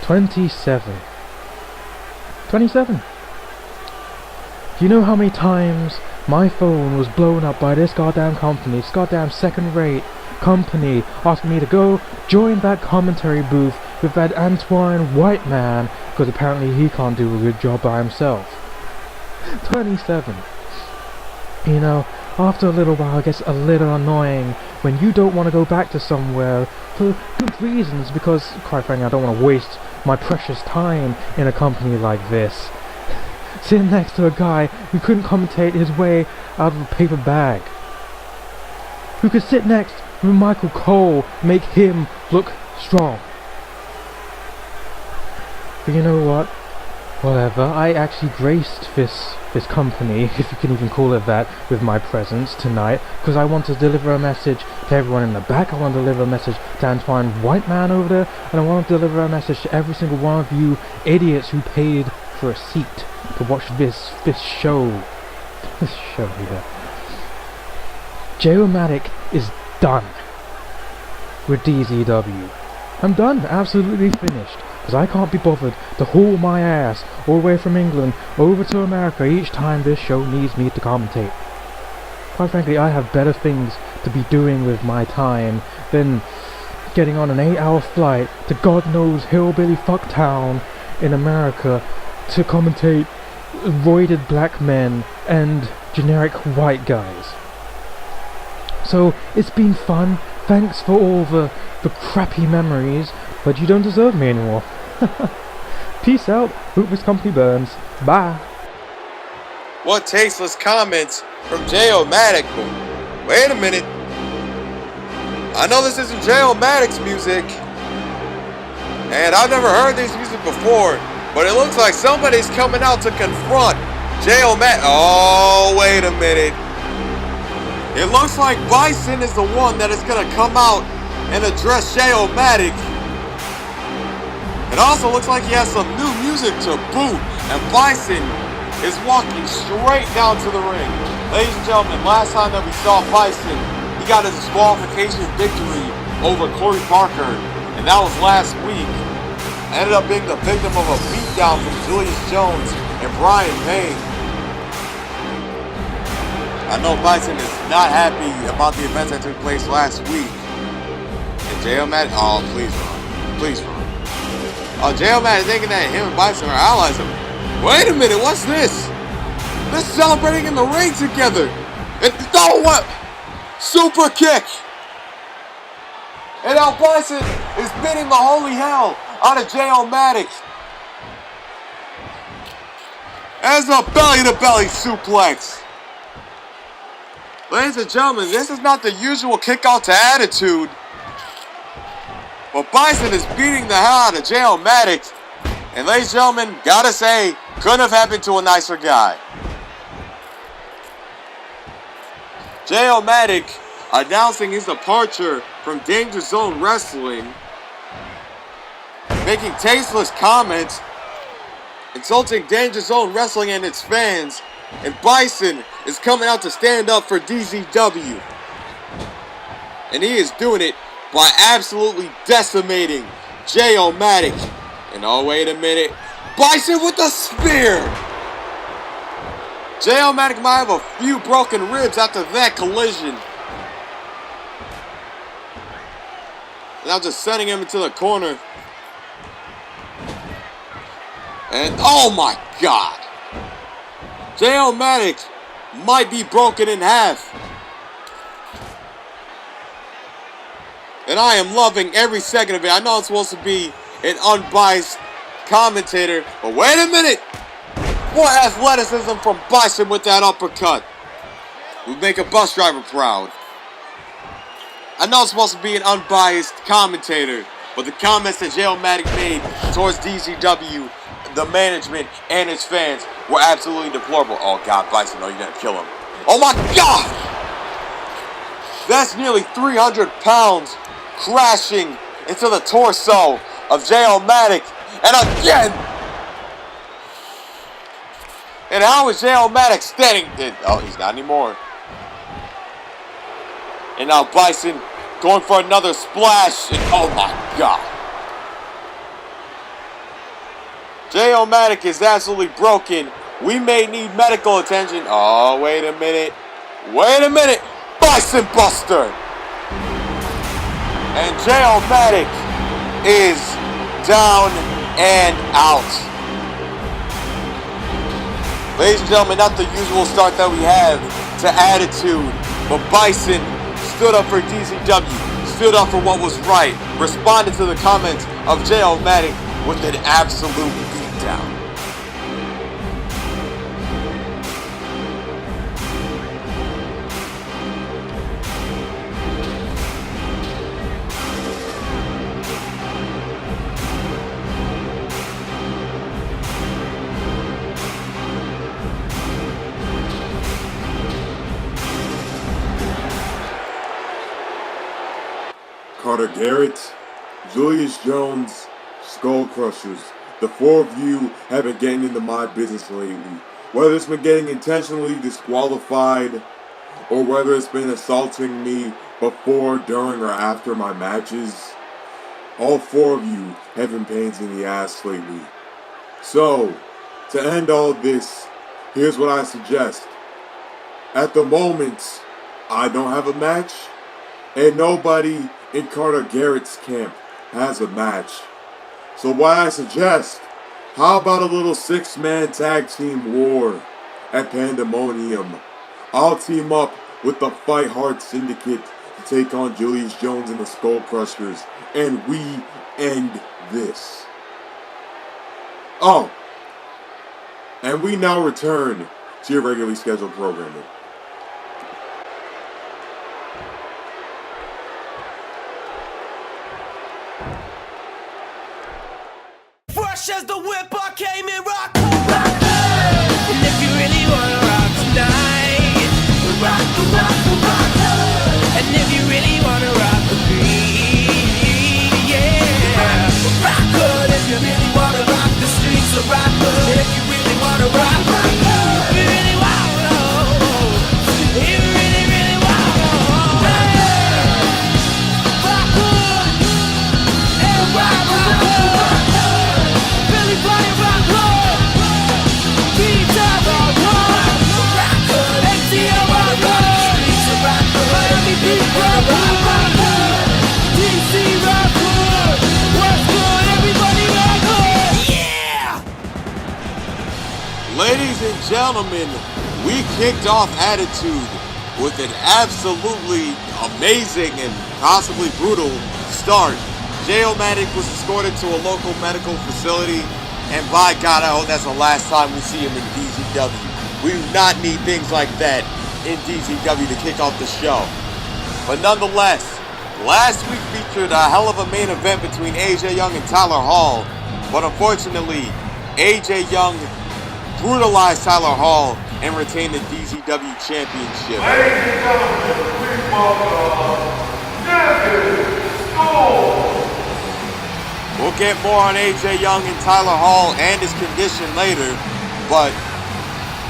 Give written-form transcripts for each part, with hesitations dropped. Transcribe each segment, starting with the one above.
27. 27. Do you know how many times my phone was blown up by this goddamn company, this goddamn second-rate company, asking me to go join that commentary booth with that Antoine White man, because apparently he can't do a good job by himself. 27. You know, after a little while it gets a little annoying when you don't want to go back to somewhere for good reasons, because quite frankly I don't want to waste my precious time in a company like this. Sitting next to a guy who couldn't commentate his way out of a paper bag. Who could sit next with Michael Cole, make him look strong. But you know what? Whatever, I actually graced this company, if you can even call it that, with my presence tonight, because I want to deliver a message to everyone in the back. I want to deliver a message to Antoine White Man over there, and I want to deliver a message to every single one of you idiots who paid for a seat to watch this show. This show here. J-O-Matic is done with DZW. I'm done, absolutely finished. Because I can't be bothered to haul my ass all the way from England over to America each time this show needs me to commentate. Quite frankly, I have better things to be doing with my time than getting on an 8-hour flight to God knows hillbilly fucktown in America to commentate roided black men and generic white guys. So, it's been fun. Thanks for all the crappy memories, but you don't deserve me anymore. Peace out. Hope this company burns. Bye. What tasteless comments from J-O-Matic. Wait a minute. I know this isn't J-O-Matic's music, and I've never heard this music before, but it looks like somebody's coming out to confront J-O-Matic. Oh, wait a minute. It looks like Bison is the one that is going to come out and address J-O-Matic. It also looks like he has some new music to boot, and Bison is walking straight down to the ring. Ladies and gentlemen, last time that we saw Bison, he got a disqualification victory over Corey Parker, and that was last week. Ended up being the victim of a beatdown from Julius Jones and Brian Payne. I know Bison is not happy about the events that took place last week. And J-O-Matic, oh, please run. Please run. Oh, J-O-Matic thinking that him and Bison are allies. Wait a minute, what's this? They're celebrating in the ring together. And oh, what? Super kick. And now Bison is beating the holy hell out of J-O-Matic. As a belly-to-belly suplex. Ladies and gentlemen, this is not the usual kick out to Attitude. But Bison is beating the hell out of J-O-Matic. And ladies and gentlemen, gotta say, couldn't have happened to a nicer guy. J-O-Matic announcing his departure from Danger Zone Wrestling. Making tasteless comments. Insulting Danger Zone Wrestling and its fans. And Bison is coming out to stand up for DZW. And he is doing it by absolutely decimating J-O-Matic. And oh, wait a minute. Bison with the spear! J-O-Matic might have a few broken ribs after that collision. Now just sending him into the corner. And oh my God! J-O-Matic might be broken in half. And I am loving every second of it. I know it's supposed to be an unbiased commentator, but wait a minute! What athleticism from Bison with that uppercut. Would make a bus driver proud. I know it's supposed to be an unbiased commentator, but the comments that J-O-Matic made towards DZW, the management, and its fans were absolutely deplorable. Oh God, Bison, no, you're gonna kill him. Oh my God! That's nearly 300 pounds crashing into the torso of J-O-Matic. And again! And how is J-O-Matic standing? Oh, he's not anymore. And now Bison going for another splash. And oh my God. J-O-Matic is absolutely broken. We may need medical attention. Oh, wait a minute. Wait a minute. Bison Buster. And J-O-Matic is down and out. Ladies and gentlemen, not the usual start that we have to Attitude, but Bison stood up for DZW, stood up for what was right, responded to the comments of J-O-Matic with an absolute beatdown. Carter Garrett, Julius Jones, Skullcrushers. The four of you have been getting into my business lately. Whether it's been getting intentionally disqualified, or whether it's been assaulting me before, during, or after my matches, all four of you have been pains in the ass lately. So, to end all this, here's what I suggest. At the moment, I don't have a match, and nobody in Carter Garrett's camp has a match. So what I suggest, how about a little 6-man tag team war at Pandemonium? I'll team up with the Fight Hard Syndicate to take on Julius Jones and the Skullcrushers, and we end this. Oh, and we now return to your regularly scheduled programming. Fresh as the whip, I came in rock. And if you really wanna rock tonight, rock. And if you really wanna rock with me, yeah, rock good. If you really wanna rock the streets, so rock good. If you really wanna rock, if you really wanna, if you really wanna, rock good, and rock good. Ladies and gentlemen, we kicked off Attitude with an absolutely amazing and possibly brutal start. J-O-Matic was escorted to a local medical facility, and by God, I hope that's the last time we see him in DZW. We do not need things like that in DZW to kick off the show. But nonetheless, last week featured a hell of a main event between AJ Young and Tyler Hall, but unfortunately, AJ Young brutalized Tyler Hall and retained the DZW Championship. Ladies and gentlemen, please welcome Devvin Storm. We'll get more on AJ Young and Tyler Hall and his condition later, but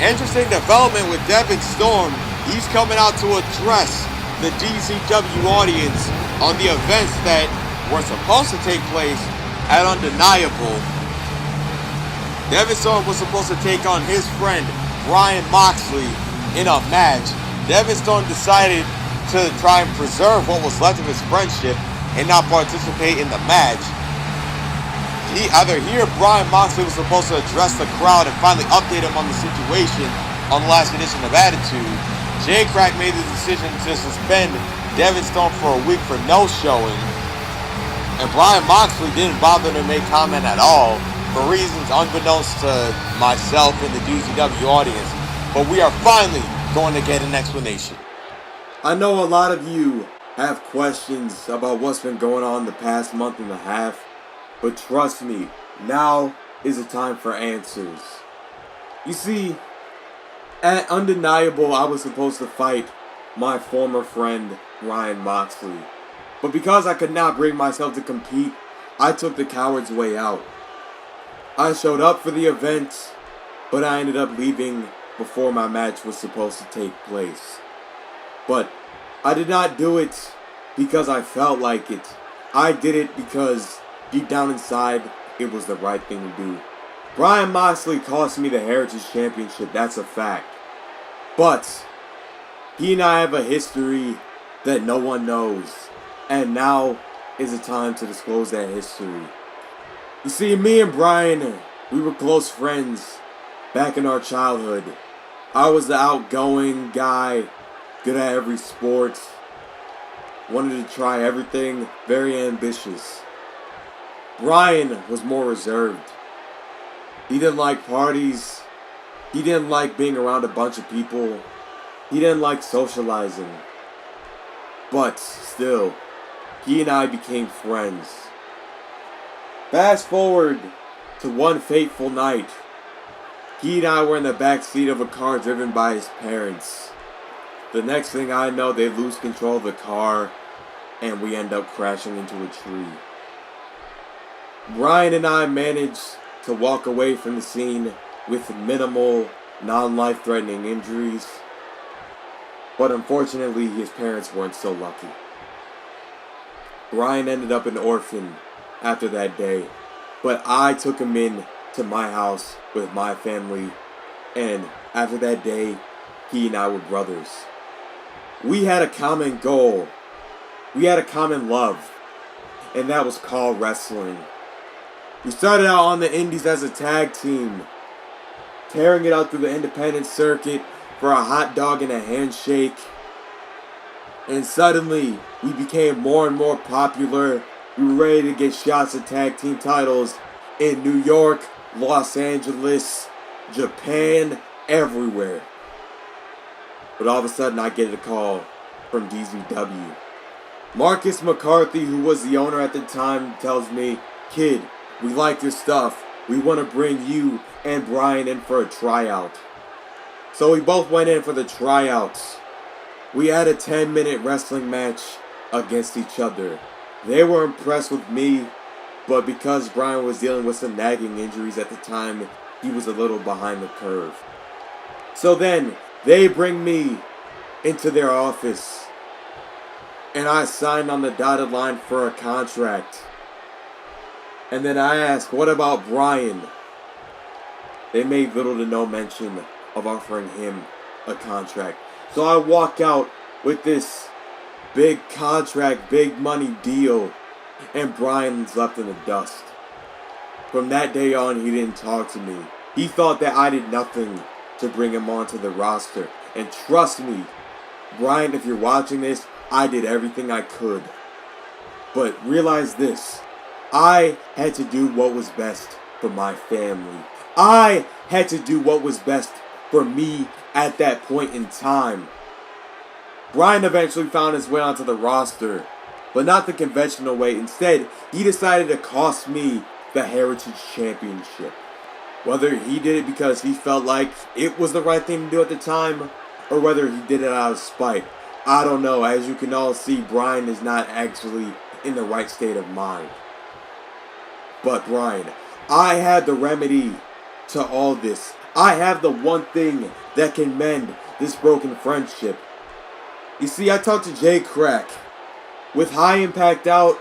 interesting development with Devvin Storm. He's coming out to address the DZW audience on the events that were supposed to take place at Undeniable. Devvin Storm was supposed to take on his friend Bryan Moxley in a match. Devvin Storm decided to try and preserve what was left of his friendship and not participate in the match. Bryan Moxley was supposed to address the crowd and finally update him on the situation on the last edition of Attitude. Jay Krack made the decision to suspend Devvin Storm for a week for no showing, and Bryan Moxley didn't bother to make comment at all for reasons unbeknownst to myself and the DZW audience. But we are finally going to get an explanation. I know a lot of you have questions about what's been going on the past month and a half, but trust me, now is the time for answers. You see, at Undeniable, I was supposed to fight my former friend, Bryan Moxley. But because I could not bring myself to compete, I took the coward's way out. I showed up for the event, but I ended up leaving before my match was supposed to take place. But I did not do it because I felt like it. I did it because deep down inside, it was the right thing to do. Bryan Moxley cost me the Heritage Championship, that's a fact. But he and I have a history that no one knows. And now is the time to disclose that history. You see, me and Bryan, we were close friends back in our childhood. I was the outgoing guy, good at every sport, wanted to try everything, very ambitious. Bryan was more reserved. He didn't like parties. He didn't like being around a bunch of people. He didn't like socializing. But still, he and I became friends. Fast forward to one fateful night. He and I were in the back seat of a car driven by his parents. The next thing I know, they lose control of the car and we end up crashing into a tree. Bryan and I managed to walk away from the scene with minimal, non-life-threatening injuries. But unfortunately, his parents weren't so lucky. Bryan ended up an orphan after that day, but I took him in to my house with my family, and after that day, he and I were brothers. We had a common goal. We had a common love, and that was called wrestling. We started out on the indies as a tag team, tearing it out through the independent circuit for a hot dog and a handshake. And suddenly, we became more and more popular. We were ready to get shots at tag team titles in New York, Los Angeles, Japan, everywhere. But all of a sudden, I get a call from DZW. Marcus McCarthy, who was the owner at the time, tells me, "Kid, we like your stuff. We want to bring you and Bryan in for a tryout." So we both went in for the tryouts. We had a 10-minute wrestling match against each other. They were impressed with me, but because Bryan was dealing with some nagging injuries at the time, he was a little behind the curve. So then, they bring me into their office, and I signed on the dotted line for a contract. And then I asked, "What about Bryan?" They made little to no mention of offering him a contract. So I walk out with this big contract, big money deal, and Bryan's left in the dust. From that day on, he didn't talk to me. He thought that I did nothing to bring him onto the roster. And trust me, Bryan, if you're watching this, I did everything I could. But realize this, I had to do what was best for my family. I had to do what was best for me at that point in time. Bryan eventually found his way onto the roster, but not the conventional way. Instead, he decided to cost me the Heritage Championship. Whether he did it because he felt like it was the right thing to do at the time, or whether he did it out of spite, I don't know. As you can all see, Bryan is not actually in the right state of mind. But Bryan, I had the remedy to all this. I have the one thing that can mend this broken friendship. You see, I talked to Jay Krack. With High Impact out,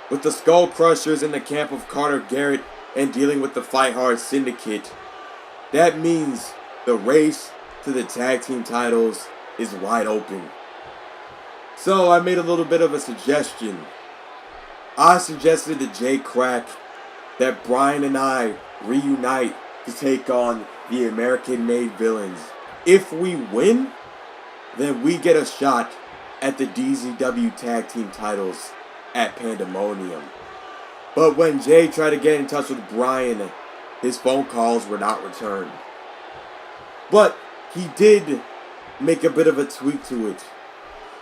with the Skullcrushers in the camp of Carter Garrett, and dealing with the Fight Hard Syndicate, that means the race to the tag team titles is wide open. So I made a little bit of a suggestion. I suggested to Jay Krack that Bryan and I reunite to take on the American-made villains. If we win, then we get a shot at the DZW tag team titles at Pandemonium. But when Jay tried to get in touch with Bryan, his phone calls were not returned. But he did make a bit of a tweak to it.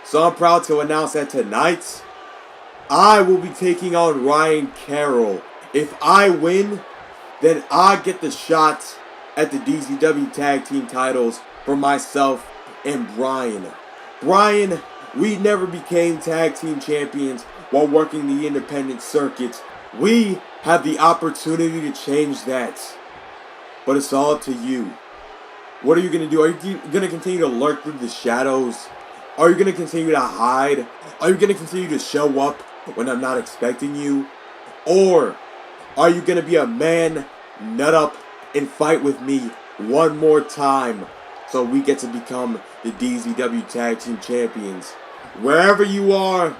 So I'm proud to announce that tonight, I will be taking on Ryan Carroll. If I win, then I get the shot at the DZW tag team titles for myself and Bryan. Bryan, we never became tag team champions while working the independent circuit. We have the opportunity to change that. But it's all up to you. What are you going to do? Are you going to continue to lurk through the shadows? Are you going to continue to hide? Are you going to continue to show up when I'm not expecting you? Or are you going to be a man nut up and fight with me one more time so we get to become the DZW Tag Team Champions. Wherever you are,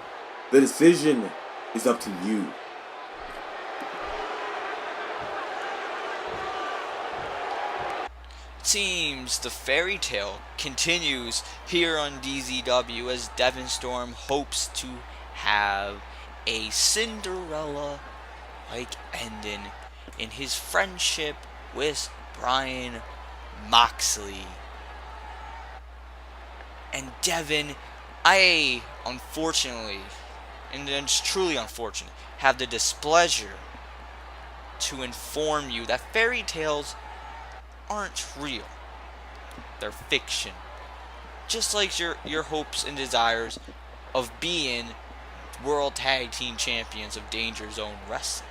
the decision is up to you. Seems the fairy tale continues here on DZW as Devvin Storm hopes to have a Cinderella-like ending in his friendship with Bryan Moxley. And Devvin, I unfortunately, and it's truly unfortunate, have the displeasure to inform you that fairy tales aren't real. They're fiction. Just like your hopes and desires of being World Tag Team Champions of Danger Zone Wrestling.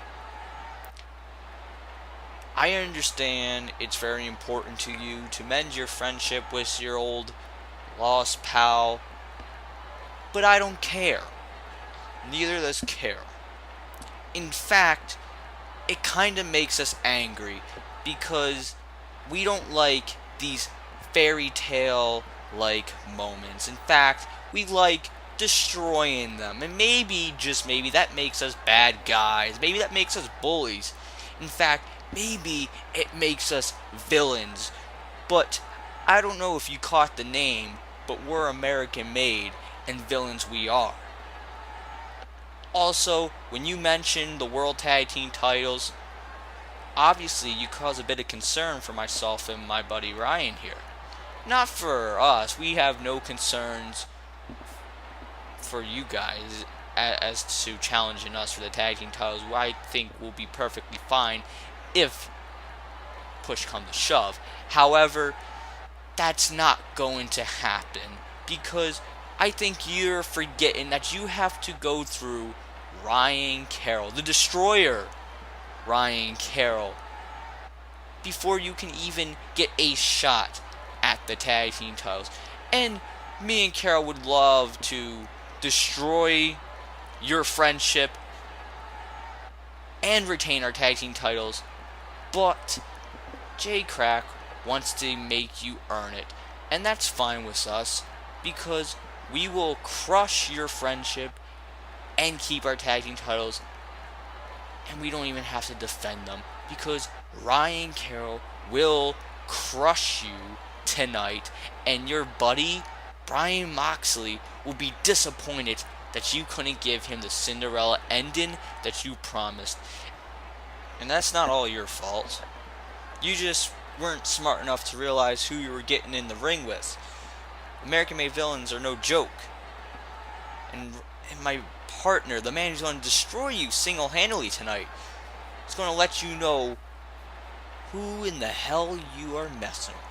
I understand it's very important to you to mend your friendship with your old lost pal, but I don't care. Neither does Carol. In fact, it kind of makes us angry because we don't like these fairy tale like moments. In fact, we like destroying them, and maybe, just maybe, that makes us bad guys. Maybe that makes us bullies. In fact, maybe it makes us villains. But I don't know if you caught the name, but we're American made, and villains we are. Also, when you mentioned the World Tag Team titles, obviously you cause a bit of concern for myself and my buddy Ryan here. Not for us, we have no concerns for you guys as to challenging us for the tag team titles. I think we'll be perfectly fine if push comes to shove. However, that's not going to happen because I think you're forgetting that you have to go through Ryan Carroll, the Destroyer Ryan Carroll, before you can even get a shot at the tag team titles. And me and Carol would love to destroy your friendship and retain our tag team titles, but Jay Krack wants to make you earn it, and that's fine with us because we will crush your friendship and keep our tag team titles, and we don't even have to defend them because Ryan Carroll will crush you tonight, and your buddy Bryan Moxley will be disappointed that you couldn't give him the Cinderella ending that you promised. And that's not all your fault. You just weren't smart enough to realize who you were getting in the ring with. American-made villains are no joke. And my partner, the man who's going to destroy you single-handedly tonight, is going to let you know who in the hell you are messing with.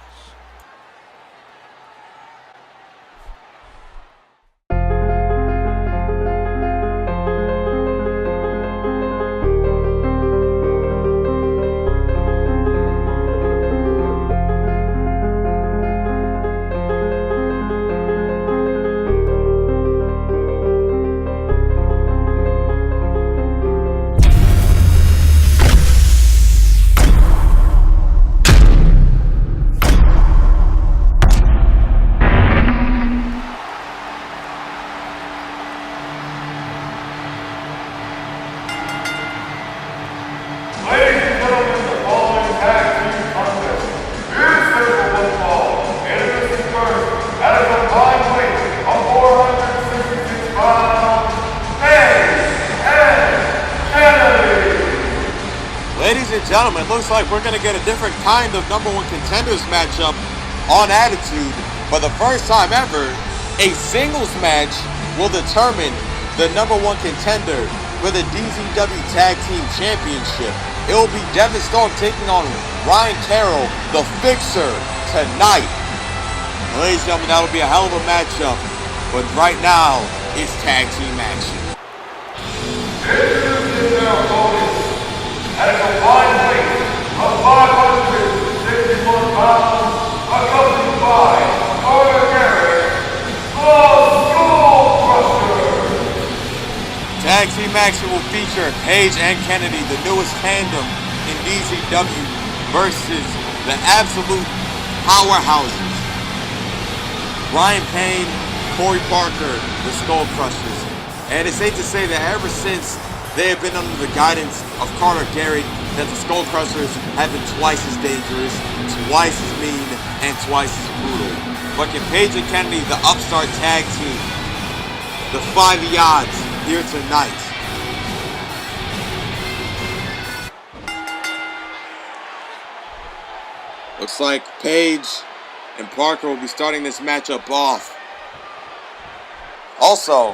Gentlemen, looks like we're going to get a different kind of number one contenders matchup on Attitude. For the first time ever, a singles match will determine the number one contender for the DZW Tag Team Championship. It will be Devvin Storm taking on Ryan Carroll, the Fixer, tonight. Ladies and gentlemen, that'll be a hell of a matchup. But right now, it's tag team action. At a combined weight of 561 pounds, accompanied by Carter Garrett, the Skullcrushers. Tag team action will feature Paige and Kennedy, the newest tandem in DZW versus the absolute powerhouses. Brian Payne, Corey Parker, the Skullcrushers. And it's safe to say that ever since they have been under the guidance of Carter Garrett, that the Skullcrushers have been twice as dangerous, twice as mean, and twice as brutal. But can Page and Kennedy, the upstart tag team, defy the odds here tonight? Looks like Page and Parker will be starting this matchup off. Also,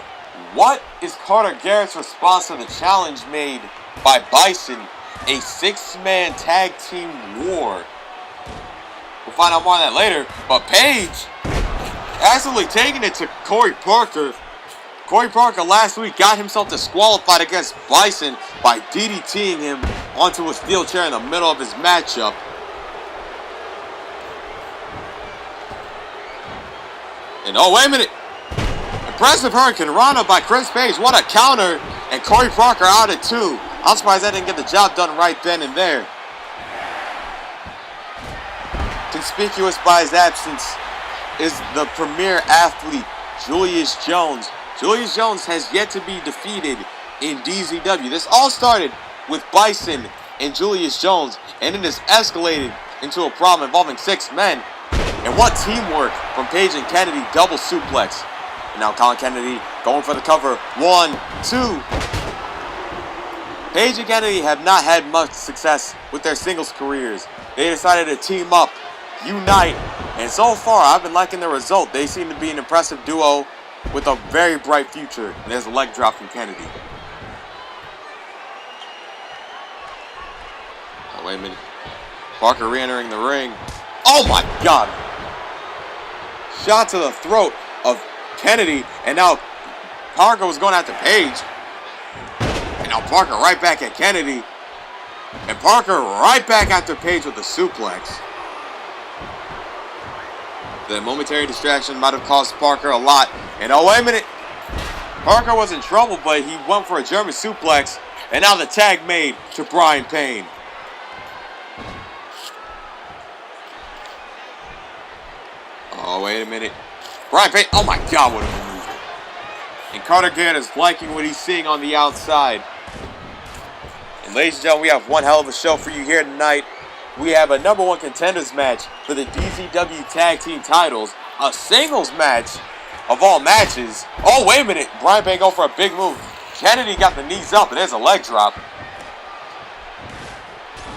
what is Carter Garrett's response to the challenge made by Bison, a 6-man tag team war? We'll find out more on that later, but Page absolutely taking it to Corey Parker. Corey Parker last week got himself disqualified against Bison by DDTing him onto a steel chair in the middle of his matchup. And oh, wait a minute. Impressive Hurricane Rana by Chris Page. What a counter. And Corey Parker out at 2. I'm surprised that didn't get the job done right then and there. Conspicuous by his absence is the premier athlete, Julius Jones. Julius Jones has yet to be defeated in DZW. This all started with Bison and Julius Jones, and it has escalated into a problem involving 6 men. And what teamwork from Page and Kennedy, double suplex. And now Colin Kennedy going for the cover. 1, 2. Page and Kennedy have not had much success with their singles careers. They decided to team up, unite, and so far I've been liking the result. They seem to be an impressive duo with a very bright future. And there's a leg drop from Kennedy. Oh, wait a minute. Parker re-entering the ring. Oh my God! Shot to the throat of Kennedy, and now Parker was going after Page. And now Parker right back at Kennedy. And Parker right back after Page with a suplex. The momentary distraction might have cost Parker a lot. And oh, wait a minute. Parker was in trouble, but he went for a German suplex. And now the tag made to Brian Payne. Oh, wait a minute. Brian Payne. Oh my God, what a move. And Carter Garrett is liking what he's seeing on the outside. And ladies and gentlemen, we have one hell of a show for you here tonight. We have a #1 contenders match for the DZW Tag Team titles. A singles match of all matches. Oh, wait a minute. Brian Payne going for a big move. Kennedy got the knees up, and there's a leg drop.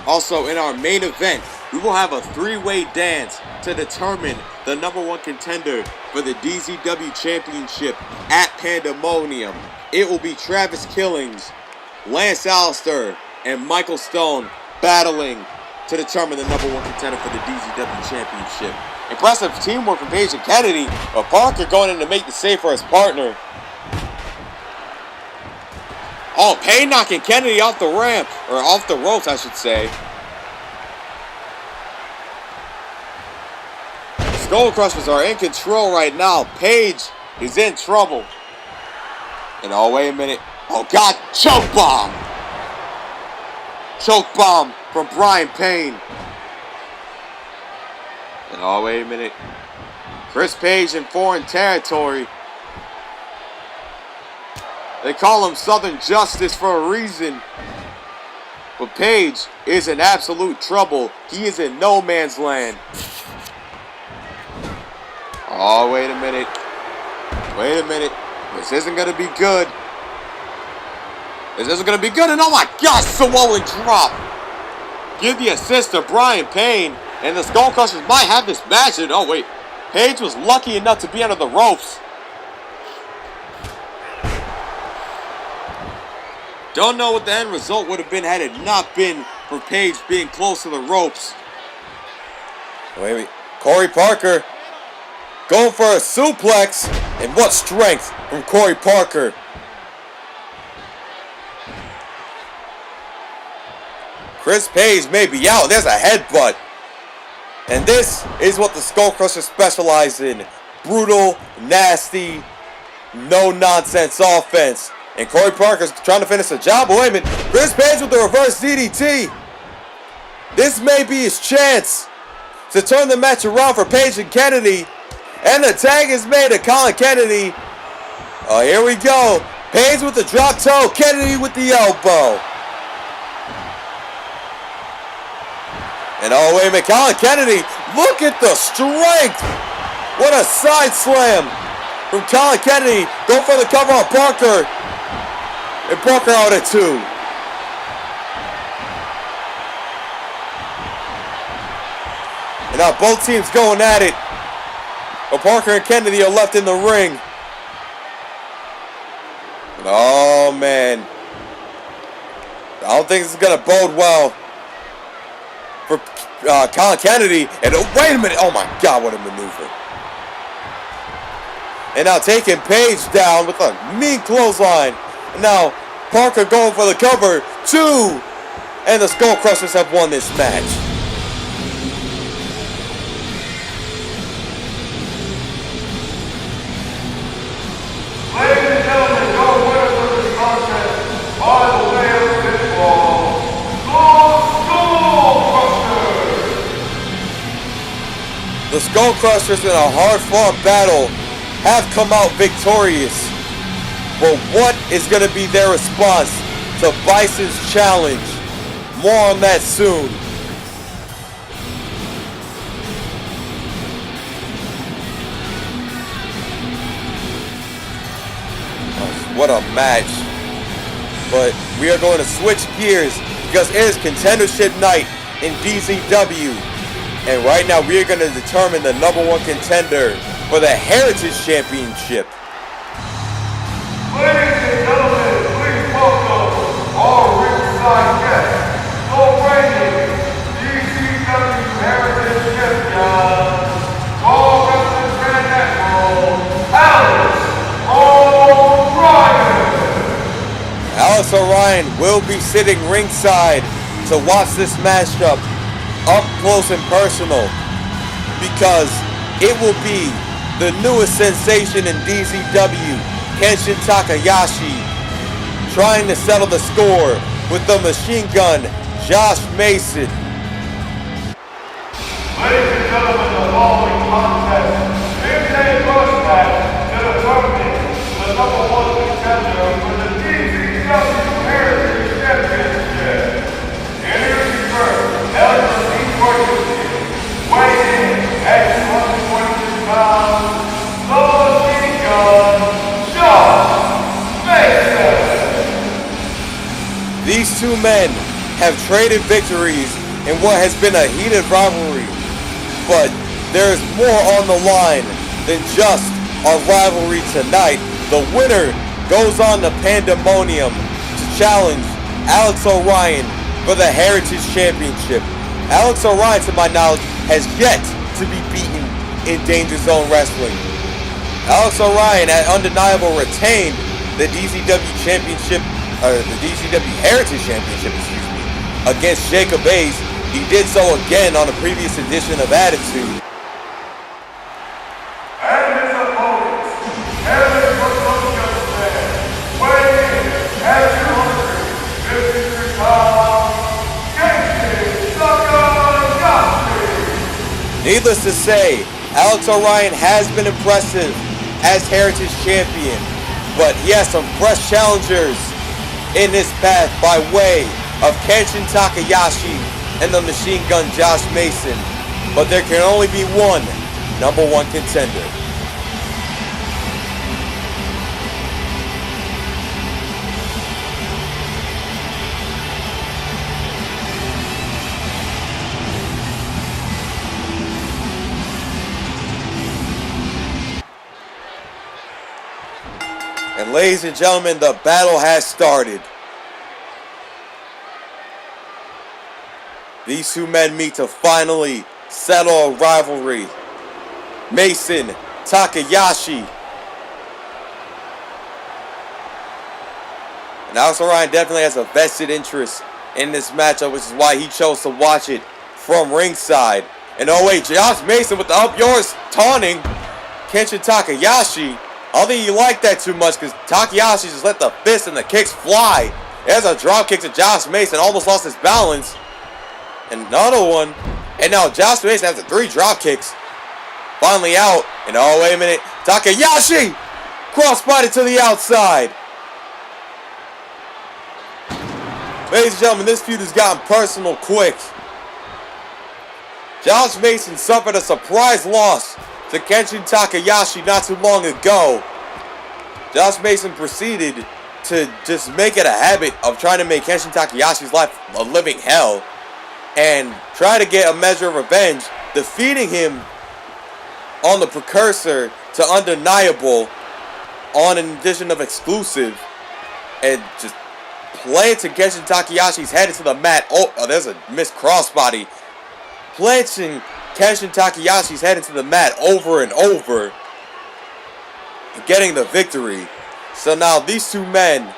Also, in our main event, we will have a 3-way dance to determine the #1 contender for the DZW Championship at Pandemonium. It will be Travis Killings, Lance Alaster, and Michael Stone battling to determine the #1 contender for the DZW Championship. Impressive teamwork from Page and Kennedy, but Parker going in to make the save for his partner. Oh, Payne knocking Kennedy off the ramp, or off the ropes, I should say. Skullcrushers are in control right now. Page is in trouble. And oh, wait a minute. Oh, God, choke bomb. Choke bomb from Brian Payne. And oh, wait a minute. Chris Page in foreign territory. They call him Southern Justice for a reason. But Page is in absolute trouble. He is in no man's land. Oh, wait a minute. Wait a minute. This isn't going to be good. This isn't going to be good. And oh my God, Samoan drop. Give the assist to Brian Payne. And the Skullcrushers might have this match. And oh, wait. Page was lucky enough to be under the ropes. Don't know what the end result would have been had it not been for Page being close to the ropes. Wait a minute. Corey Parker going for a suplex. And what strength from Corey Parker. Chris Page may be out. There's a headbutt. And this is what the Skullcrushers specialize in. Brutal, nasty, no-nonsense offense. And Corey Parker's trying to finish the job. But wait a minute. Chris Page with the reverse DDT. This may be his chance to turn the match around for Page and Kennedy. And the tag is made to Colin Kennedy. Oh, here we go. Page with the drop toe, Kennedy with the elbow. And oh, wait a minute, Colin Kennedy, look at the strength. What a side slam from Colin Kennedy. Go for the cover on Parker. And Parker out at 2. And now both teams going at it. But Parker and Kennedy are left in the ring. And oh, man. I don't think this is going to bode well for Colin Kennedy. And wait a minute. Oh, my God, what a maneuver. And now taking Page down with a mean clothesline. And now Parker going for the cover. 2. And the Skullcrushers have won this match. Ladies and gentlemen, your winners of this contest by the way of pinfall, The the Skullcrushers. Skullcrushers in a hard-fought battle have come out victorious. But what is going to be their response to Bison's challenge? More on that soon. What a match. But we are going to switch gears because it is contendership night in DZW. And right now we are going to determine the #1 contender for the Heritage Championship. Ladies and gentlemen, please welcome our ringside guest, the reigning DZW Heritage Champion, All Wrestling Grand Admiral, Alex Orion will be sitting ringside to watch this matchup up close and personal because it will be the newest sensation in DZW, Kenshin Takayashi, trying to settle the score with the machine gun, Josh Mason. Ladies and gentlemen, the following contest is a first match to determine the #1 contender for the DZW Heritage Championship. And here's the first, weighing in at 223 pounds, the machine gun, Josh Mason. These two men have traded victories in what has been a heated rivalry, but there is more on the line than just a rivalry tonight. The winner goes on to Pandemonium to challenge Alex Orion for the Heritage Championship. Alex Orion, to my knowledge, has yet to be beaten in Danger Zone Wrestling. Alex Orion, at Undeniable, retained the DZW Championship, or the DZW Heritage Championship, against Jacob Hayes. He did so again on a previous edition of Attitude. And his opponent, Heritage Championship, weighing in at 253 pounds, Kenshin Takayashi. Needless to say, Alex Orion has been impressive as Heritage Champion, but he has some fresh challengers in his path by way of Kenshin Takayashi and the machine gun Josh Mason. But there can only be one #1 contender. And ladies and gentlemen, the battle has started. These two men meet to finally settle a rivalry. Mason, Takayashi. And Alex Orion definitely has a vested interest in this matchup, which is why he chose to watch it from ringside. And oh wait, Josh Mason with the up yours taunting Kenshin Takayashi. I don't think you like that too much because Takayashi just let the fists and the kicks fly. There's a drop kick to Josh Mason, almost lost his balance. Another one. And now Josh Mason after 3 drop kicks. Finally out. And oh, wait a minute. Takayashi! Crossbody to the outside. Ladies and gentlemen, this feud has gotten personal quick. Josh Mason suffered a surprise loss to Kenshin Takayashi not too long ago. Josh Mason proceeded to just make it a habit of trying to make Kenshin Takayashi's life a living hell and try to get a measure of revenge, defeating him on the precursor to Undeniable on an edition of Exclusive, and just planting Kenshin Takayashi's head into the mat. Oh, there's a missed crossbody. Planting Kenshin Takayashi's head into the mat over and over, and getting the victory. So now these two men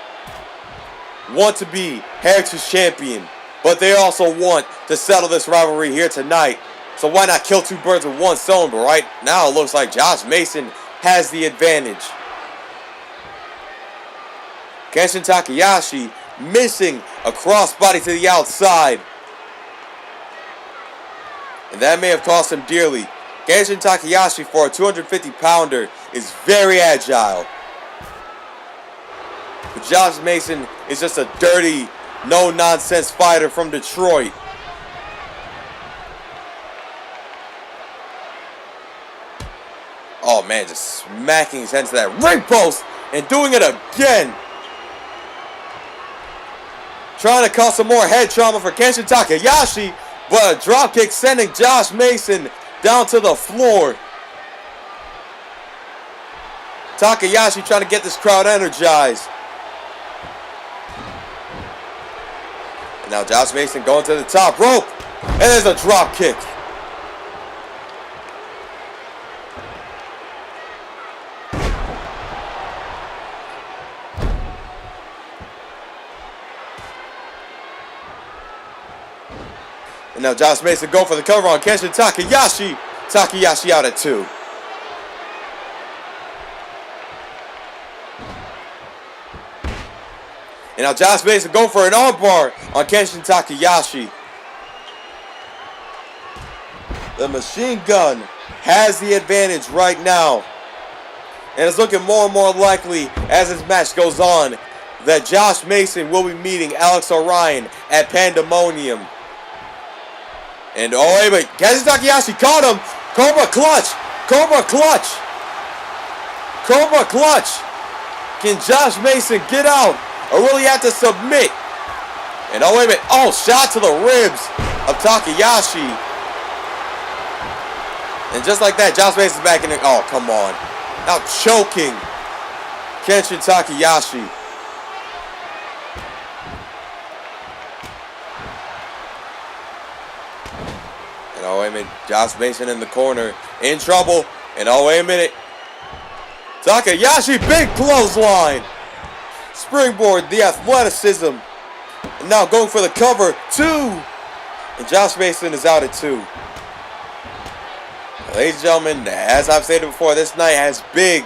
want to be Heritage Champion, but they also want to settle this rivalry here tonight. So why not kill 2 birds with 1 stone? But right now it looks like Josh Mason has the advantage. Kenshin Takayashi missing a crossbody to the outside. And that may have cost him dearly. Kenshin Takayashi, for a 250-pounder, is very agile. But Josh Mason is just a dirty, no-nonsense fighter from Detroit. Oh man, just smacking his head into that ring post and doing it again. Trying to cause some more head trauma for Kenshin Takayashi, but a dropkick sending Josh Mason down to the floor. Takayashi trying to get this crowd energized. And now Josh Mason going to the top rope. And there's a drop kick. And now Josh Mason going for the cover on Kenshin Takayashi. Takayashi out at 2. And now Josh Mason going for an armbar on Kenshin Takayashi. The machine gun has the advantage right now. And it's looking more and more likely as this match goes on that Josh Mason will be meeting Alex Orion at Pandemonium. And oh wait, but Kenshin Takayashi caught him. Cobra clutch. Cobra clutch. Cobra clutch. Can Josh Mason get out, or will he have to submit? And oh wait a minute. Oh, shot to the ribs of Takayashi. And just like that, Josh Mason's back in it. Oh, come on. Now choking Kenshin Takayashi. And oh, wait a minute. Josh Mason in the corner. In trouble. And oh, wait a minute. Takayashi, big clothesline. Springboard, the athleticism. And now going for the cover. 2. And Josh Mason is out at 2. Ladies and gentlemen, as I've stated before, this night has big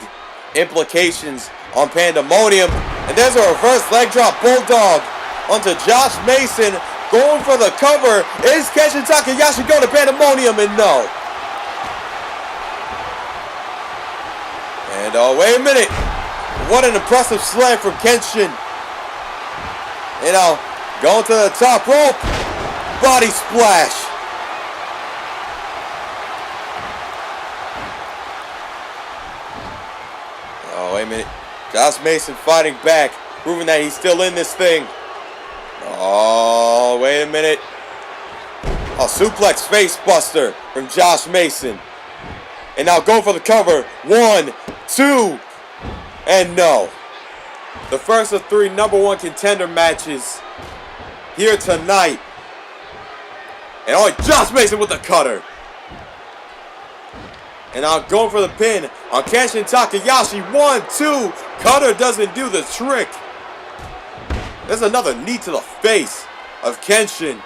implications on Pandemonium. And there's a reverse leg drop bulldog onto Josh Mason. Going for the cover. Is Kenshin Takayashi going to Pandemonium? And no. And oh, wait a minute. What an impressive slam from Kenshin. You know, going to the top rope. Body splash. Oh, wait a minute. Josh Mason fighting back, proving that he's still in this thing. Oh, wait a minute. A suplex face buster from Josh Mason. And now going for the cover. 1, 2, and no. The first of 3 #1 contender matches here tonight. And oh, Josh Mason with the cutter. And now going for the pin on Kenshin Takayashi. 1, 2. Cutter doesn't do the trick. There's another knee to the face of Kenshin.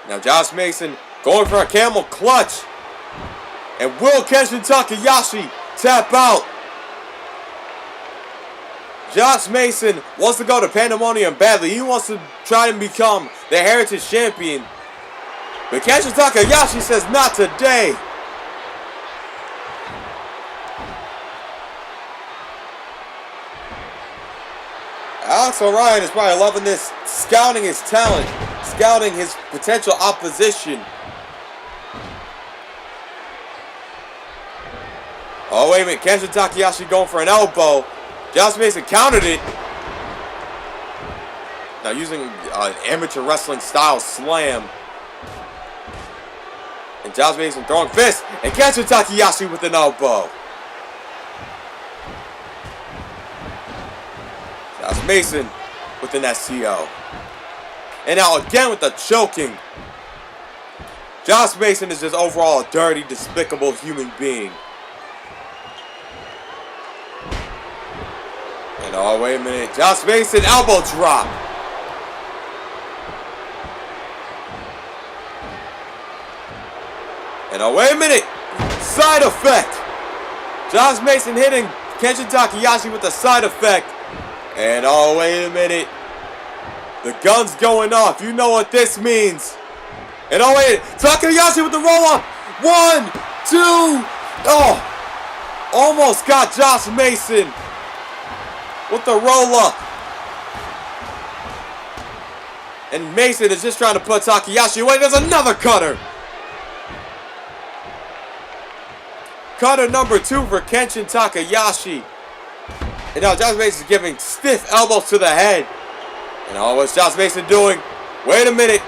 Now Josh Mason going for a camel clutch. And will Kenshin Takayashi tap out? Josh Mason wants to go to Pandemonium badly. He wants to try and become the Heritage Champion. But Kenshin Takayashi says not today. Alex Orion is probably loving this, scouting his talent, scouting his potential opposition. Oh, wait a minute. Kenshin Takayashi going for an elbow. Josh Mason countered it. Now using an amateur wrestling style slam. And Josh Mason throwing fists. And Kenshin Takayashi with an elbow. Josh Mason with an SCO. And now again with the choking. Josh Mason is just overall a dirty, despicable human being. And oh, wait a minute. Josh Mason elbow drop. And oh, wait a minute. Side effect. Josh Mason hitting Kenshin Takayashi with the side effect. And oh, wait a minute. The gun's going off. You know what this means. And oh, wait. Takayashi with the roll-up. 1, 2. Oh. Almost got Josh Mason with the roll-up. And Mason is just trying to put Takayashi away. There's another cutter. Cutter number 2 for Kenshin Takayashi. And now Josh Mason is giving stiff elbows to the head. And oh, what's Josh Mason doing? Wait a minute.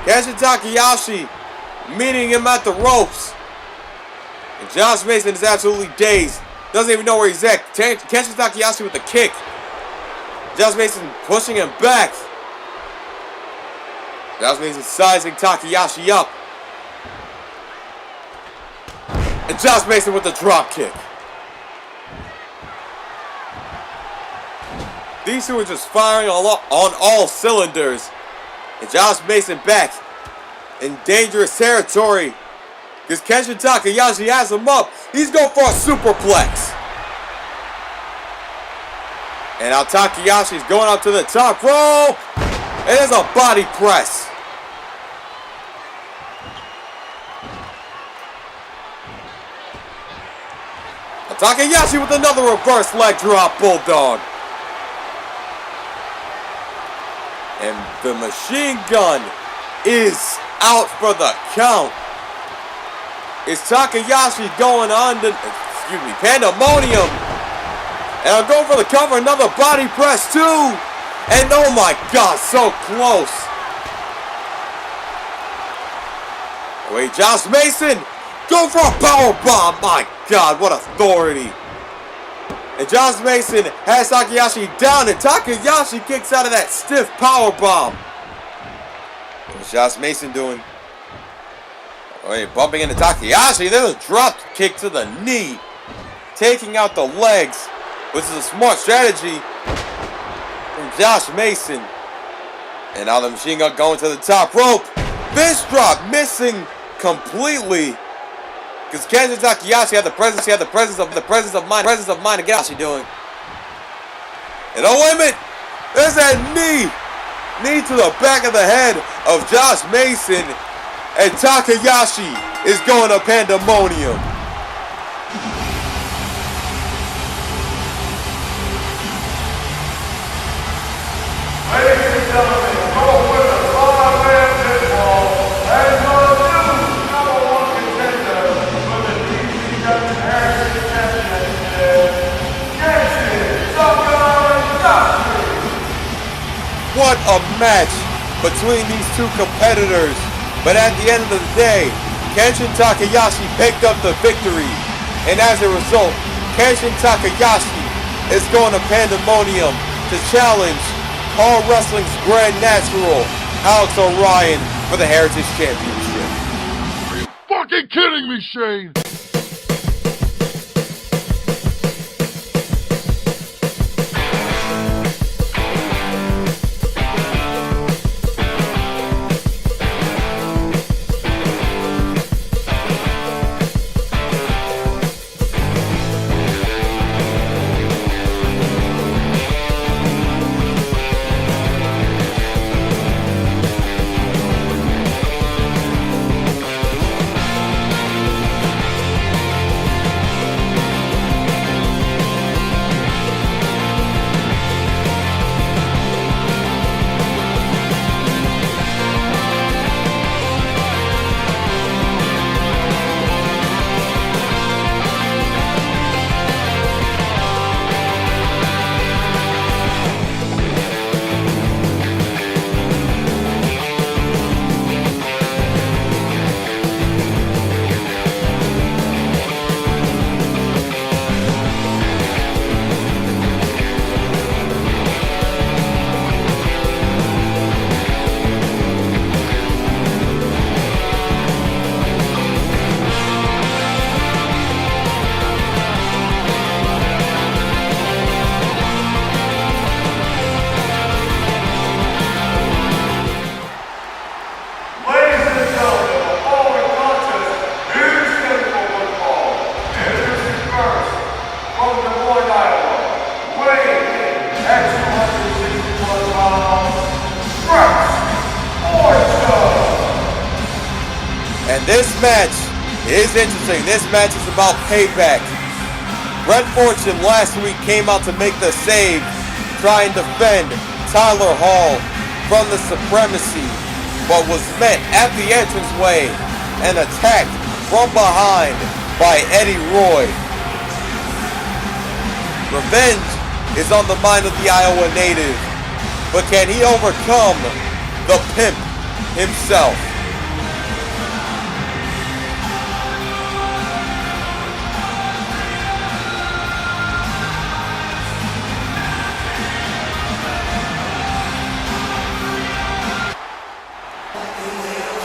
Kenshin Takayashi meeting him at the ropes. And Josh Mason is absolutely dazed. Doesn't even know where he's at. Kenshin Takayashi with the kick. Josh Mason pushing him back. Josh Mason sizing Takayashi up. And Josh Mason with the drop kick. These two are just firing on all cylinders. And Josh Mason back in dangerous territory. Because Kenshin Takayashi has him up. He's going for a superplex. And now Takayashi's going up to the top rope. And there's a body press. Now Takayashi with another reverse leg drop bulldog. And the machine gun is out for the count. Is Takayashi going on to, pandemonium. And I'm going for the cover, another body press too. And oh my God, so close. Wait, Josh Mason, go for a power bomb. My God, what authority. And Josh Mason has Takayashi down, and Takayashi kicks out of that stiff power bomb. What's Josh Mason doing? Wait, bumping into Takayashi. There's a drop kick to the knee. Taking out the legs, which is a smart strategy from Josh Mason. And now the machine gun going to the top rope. Fist drop missing completely. Because Kenshin Takayashi had the presence of mind to get out. Doing. And oh, wait a minute. There's that knee. Knee to the back of the head of Josh Mason. And Takayashi is going to pandemonium. Ladies and gentlemen, go with the 5-man pinfall and the new #1 contender for the DZW Championship, Kenshin Takayashi. What a match between these two competitors. But at the end of the day, Kenshin Takayashi picked up the victory. And as a result, Kenshin Takayashi is going to pandemonium to challenge All Wrestling's Grand Natural, Alex Orion, for the Heritage Championship. Are you fucking kidding me, Shane? This match is interesting. This match is about payback. Brett Fortune last week came out to make the save, try and defend Tyler Hall from the Supremacy, but was met at the entranceway and attacked from behind by Eddie Roy. Revenge is on the mind of the Iowa native, but can he overcome the pimp himself?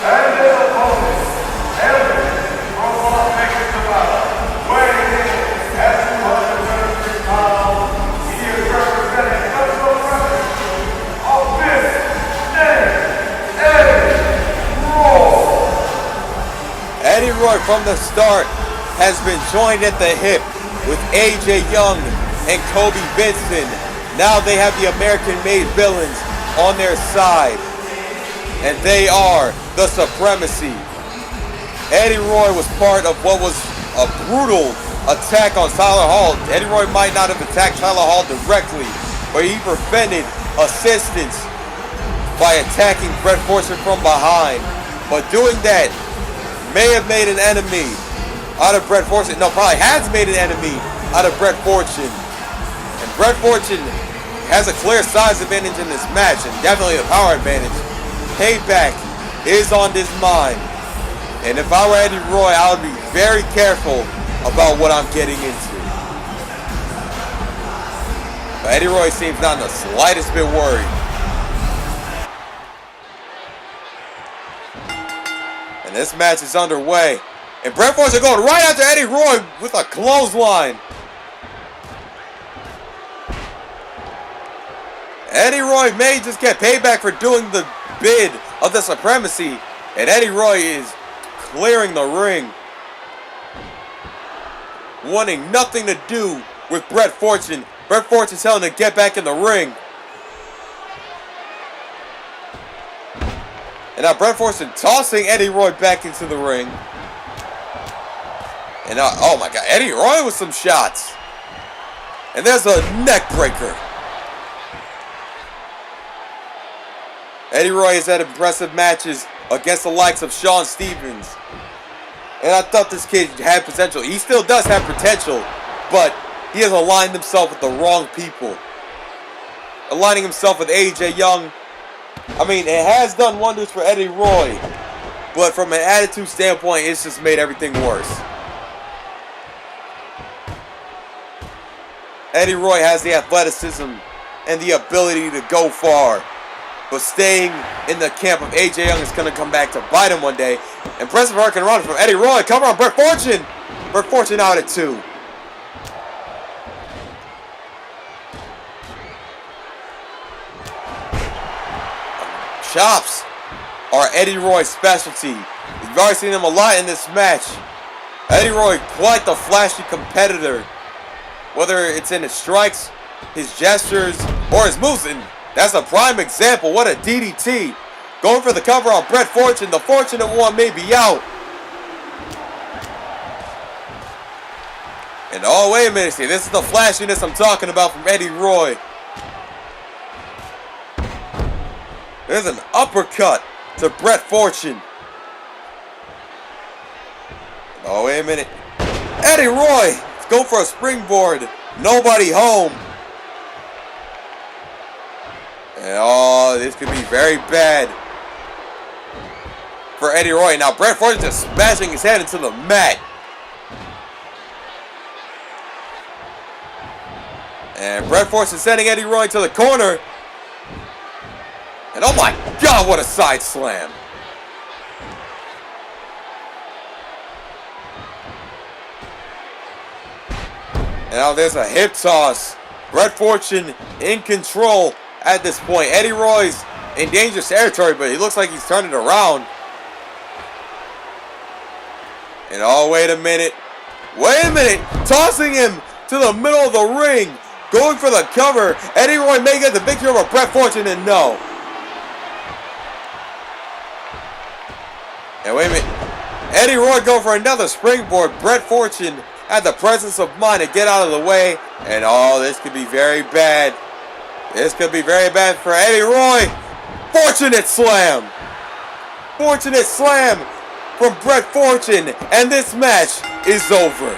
And his opponent, Devvin from Las Vegas, Nevada, weighing in at 233 pounds, he is representing the Supremacy of this name, Eddie Roy. Eddie Roy from the start has been joined at the hip with AJ Young and Kobe Vincent. Now they have the American-made villains on their side, and they are the Supremacy. Eddie Roy was part of what was a brutal attack on Tyler Hall. Eddie Roy might not have attacked Tyler Hall directly, but he prevented assistance by attacking Brett Fortune from behind. But doing that may have made an enemy out of Brett Fortune. No, probably has made an enemy out of Brett Fortune. And Brett Fortune has a clear size advantage in this match, and definitely a power advantage. Payback is on his mind. And if I were Eddie Roy, I would be very careful about what I'm getting into. But Eddie Roy seems not in the slightest bit worried. And this match is underway. And Brett Fortune going right after Eddie Roy with a clothesline. Eddie Roy may just get payback for doing the bid of the Supremacy, and Eddie Roy is clearing the ring, wanting nothing to do with Brett Fortune. Brett Fortune's telling him to get back in the ring. And now Brett Fortune tossing Eddie Roy back into the ring. And now, oh my God, Eddie Roy with some shots. And there's a neck breaker. Eddie Roy has had impressive matches against the likes of Shawn Stevens. And I thought this kid had potential. He still does have potential, but he has aligned himself with the wrong people. Aligning himself with AJ Young, I mean, it has done wonders for Eddie Roy, but from an attitude standpoint, it's just made everything worse. Eddie Roy has the athleticism and the ability to go far. But staying in the camp of AJ Young is going to come back to bite him one day. Impressive hurricane run from Eddie Roy. Cover on Brett Fortune. Brett Fortune out at 2. Chops are Eddie Roy's specialty. We've already seen him a lot in this match. Eddie Roy, quite the flashy competitor. Whether it's in his strikes, his gestures, or his moves. And that's a prime example. What a DDT. Going for the cover on Brett Fortune. The fortunate one may be out. And oh, wait a minute. See, this is the flashiness I'm talking about from Eddie Roy. There's an uppercut to Brett Fortune. Oh, wait a minute. Eddie Roy is going for a springboard. Nobody home. And oh, this could be very bad for Eddie Roy. Now Brett Fortune just smashing his head into the mat. And Brett Fortune sending Eddie Roy to the corner. And oh my God, what a side slam. And now there's a hip toss. Brett Fortune in control at this point. Eddie Roy's in dangerous territory, but he looks like he's turning around. And oh, wait a minute. Wait a minute. Tossing him to the middle of the ring. Going for the cover. Eddie Roy may get the victory over Brett Fortune, and no. And wait a minute. Eddie Roy go for another springboard. Brett Fortune had the presence of mind to get out of the way. And oh, this could be very bad. This could be very bad for Eddie Roy. Fortunate slam. Fortunate slam from Brett Fortune. And this match is over.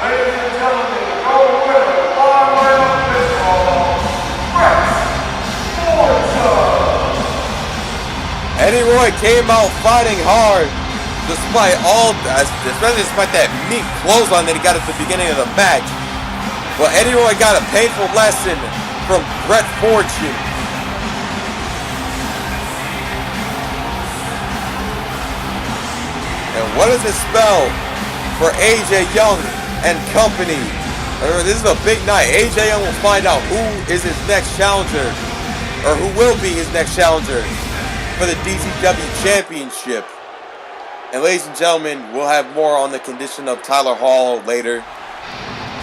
Ladies and gentlemen, the gold winner by way of pinfall, Brett Fortune. Eddie Roy came out fighting hard, especially despite that meat clothesline that he got at the beginning of the match. But Eddie Roy got a painful lesson from Brett Fortune. And what does it spell for AJ Young and company? This is a big night. AJ Young will find out who is his next challenger, or who will be his next challenger for the DZW Championship. And ladies and gentlemen, we'll have more on the condition of Tyler Hall later.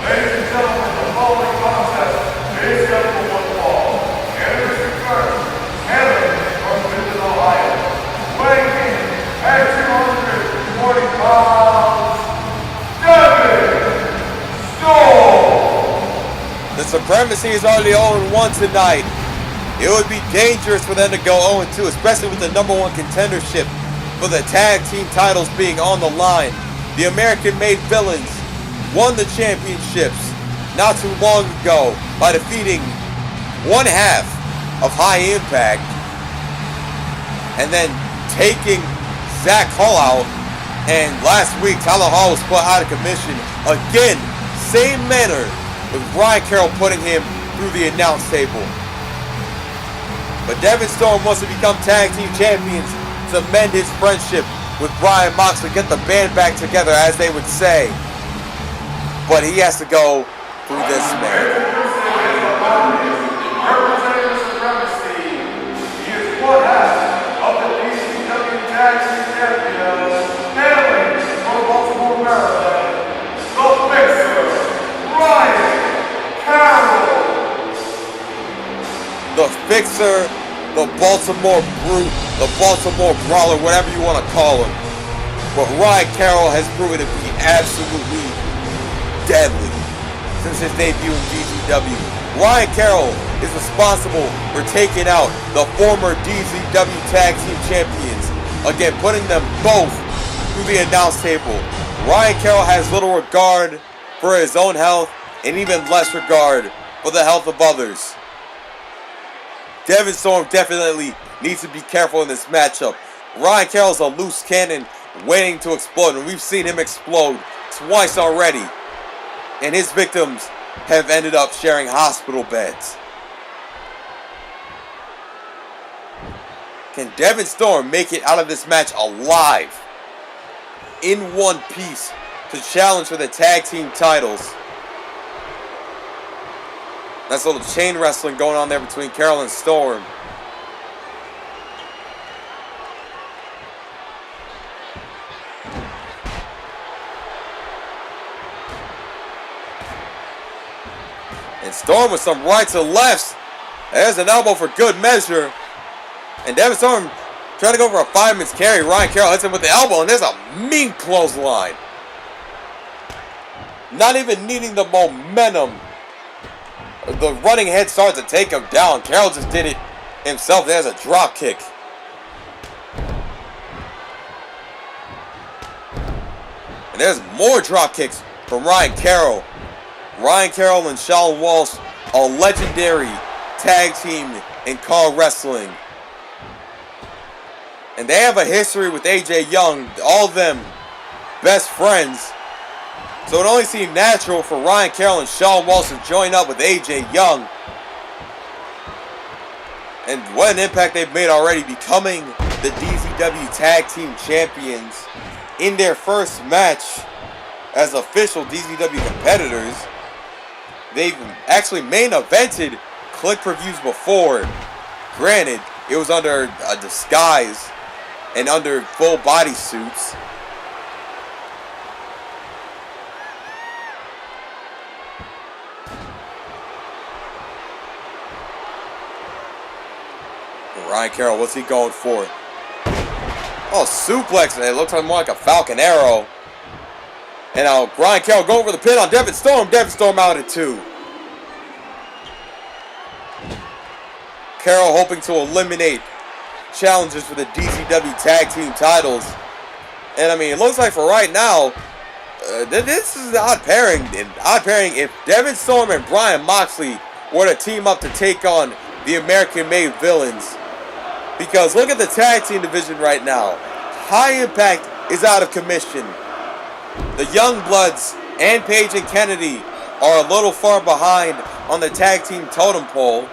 Ladies and gentlemen, the following contest is scheduled for the fall. And it is confirmed, hailing from Cleveland, Ohio, weighing in at 240 pounds, Devvin Storm. The Supremacy is already 0-1 tonight. It would be dangerous for them to go 0-2, especially with the #1 contendership for the tag team titles being on the line. The American-made villains won the championships not too long ago by defeating one half of High Impact and then taking Zach Hall out. And last week, Tyler Hall was put out of commission again, same manner, with Ryan Carroll putting him through the announce table. But Devvin Storm wants to become tag team champions to mend his friendship with Bryan Moxley, get the band back together, as they would say. But he has to go through this man. Representing the Supremacy, he is one half of the DZW Tag Team Champions, hailing from Baltimore, Maryland, the Fixer, Ryan Carroll. The Fixer, the Baltimore Brute, the Baltimore Brawler, whatever you want to call him. But Ryan Carroll has proven to be absolutely deadly since his debut in DZW. Ryan Carroll is responsible for taking out the former DZW Tag Team Champions, again putting them both through the announce table. Ryan Carroll has little regard for his own health and even less regard for the health of others. Devvin Storm definitely needs to be careful in this matchup. Ryan Carroll's a loose cannon waiting to explode, and we've seen him explode twice already. And his victims have ended up sharing hospital beds. Can Devvin Storm make it out of this match alive, in one piece, to challenge for the tag team titles? That's a little chain wrestling going on there between Carroll and Storm. And Storm with some rights and lefts. There's an elbow for good measure. And Devvin Storm trying to go for a fireman's carry. Ryan Carroll hits him with the elbow, and there's a mean clothesline. Not even needing the momentum, the running head start to take him down. Carroll just did it himself. There's a drop kick. And there's more drop kicks from Ryan Carroll. Ryan Carroll and Shawn Walsh, a legendary tag team in car wrestling. And they have a history with AJ Young, all of them best friends. So it only seemed natural for Ryan Carroll and Shawn Walsh to join up with AJ Young. And what an impact they've made already, becoming the DZW Tag Team Champions in their first match as official DZW competitors. They've actually main evented Click Previews before. Granted, it was under a disguise and under full body suits. Ryan Carroll, what's he going for? Oh, suplex. It looks like more like a Falcon Arrow. And now Ryan Carroll going for the pin on Devvin Storm. Devvin Storm out at 2. Carroll hoping to eliminate challengers for the DZW Tag Team titles. And I mean, it looks like for right now, this is an odd pairing. If Devvin Storm and Bryan Moxley were to team up to take on the American-made villains. Because look at the tag team division right now. High Impact is out of commission. The Young Bloods and Page and Kennedy are a little far behind on the tag team totem pole.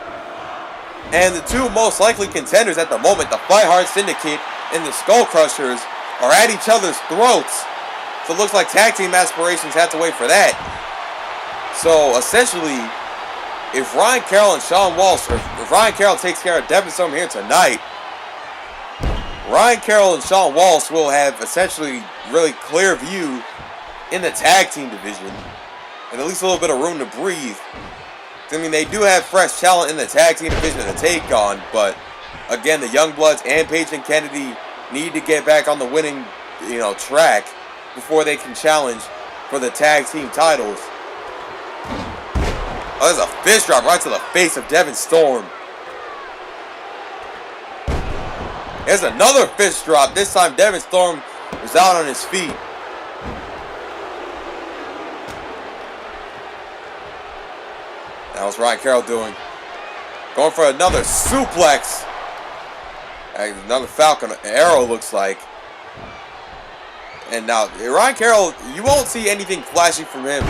And the two most likely contenders at the moment, the Fight Hard Syndicate and the Skullcrushers, are at each other's throats. So it looks like tag team aspirations have to wait for that. So essentially, if Ryan Carroll and Sean Walsh, or if Ryan Carroll takes care of Devvin Storm here tonight, Ryan Carroll and Sean Walsh will have essentially really clear view in the tag team division. And at least a little bit of room to breathe. I mean, they do have fresh talent in the tag team division to take on, but again, the Young Bloods and Page and Kennedy need to get back on the winning, track before they can challenge for the tag team titles. Oh, there's a fist drop right to the face of Devvin Storm. There's another fist drop. This time, Devvin Storm was out on his feet. That was Ryan Carroll doing. Going for another suplex. Another Falcon Arrow looks like. And now, Ryan Carroll, you won't see anything flashy from him.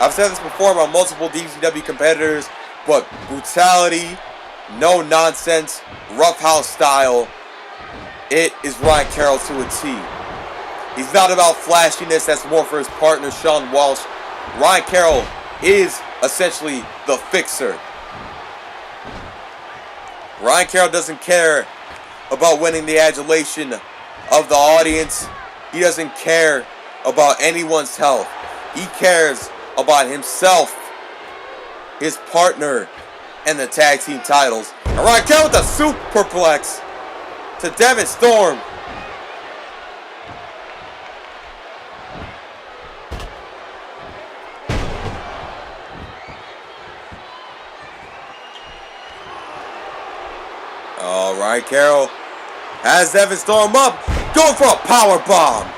I've said this before about multiple DZW competitors, but brutality, no nonsense, roughhouse style, it is Ryan Carroll to a T. He's not about flashiness, that's more for his partner, Sean Walsh. Ryan Carroll is essentially the fixer. Ryan Carroll doesn't care about winning the adulation of the audience. He doesn't care about anyone's health. He cares about himself, his partner, and the tag team titles. And Ryan Carroll with the superplex to Devvin Storm. Oh, Ryan Carroll has Devvin Storm up, going for a power bomb.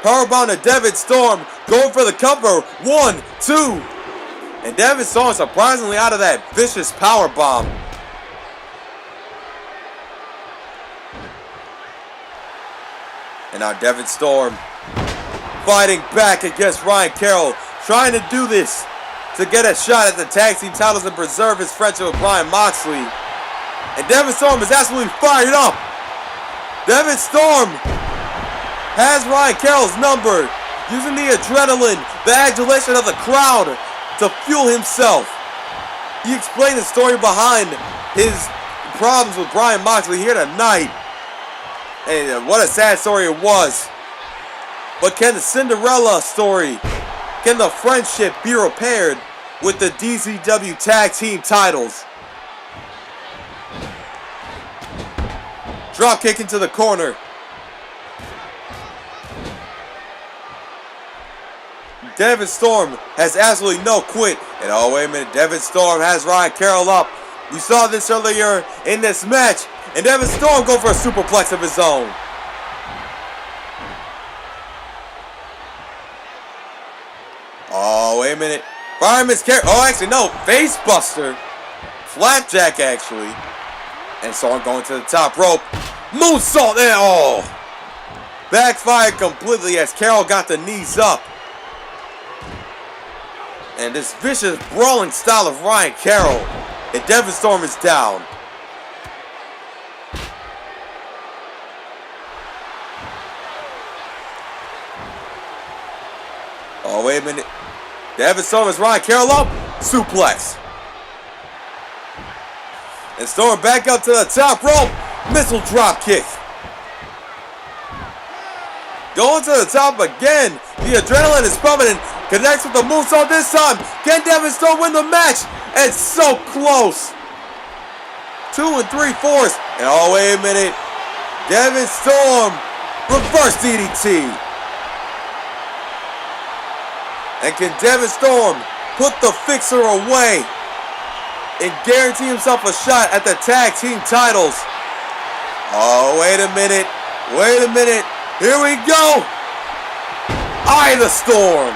Power bomb to Devvin Storm, going for the cover. 1, 2. And Devvin Storm surprisingly out of that vicious power bomb. And now Devvin Storm fighting back against Ryan Carroll, trying to do this to get a shot at the tag team titles and preserve his friendship with Bryan Moxley. And Devvin Storm is absolutely fired up. Devvin Storm has Ryan Carroll's number, using the adrenaline, the adulation of the crowd to fuel himself. He explained the story behind his problems with Bryan Moxley here tonight. And what a sad story it was. But can the Cinderella story, can the friendship be repaired with the DZW Tag Team titles? Drop kick into the corner. Devvin Storm has absolutely no quit. And oh, wait a minute. Devvin Storm has Ryan Carroll up. We saw this earlier in this match. And Devvin Storm go for a superplex of his own. Oh, wait a minute. Bryan miscarried. Oh, actually, no. Face buster. Flapjack, actually. And Storm going to the top rope. Moonsault there. Oh. Backfired completely as Carroll got the knees up. And this vicious brawling style of Ryan Carroll. And Devvin Storm is down. Oh, wait a minute. Devvin Storm is Ryan Carroll up. Suplex. And Storm back up to the top rope. Missile drop kick. Going to the top again. The adrenaline is pumping. Connects with the moonsault this time. Can Devvin Storm win the match? It's so close. 2 3/4. And oh, wait a minute. Devvin Storm, reverse DDT. And can Devvin Storm put the fixer away and guarantee himself a shot at the tag team titles? Oh, wait a minute. Wait a minute. Here we go. Eye the Storm.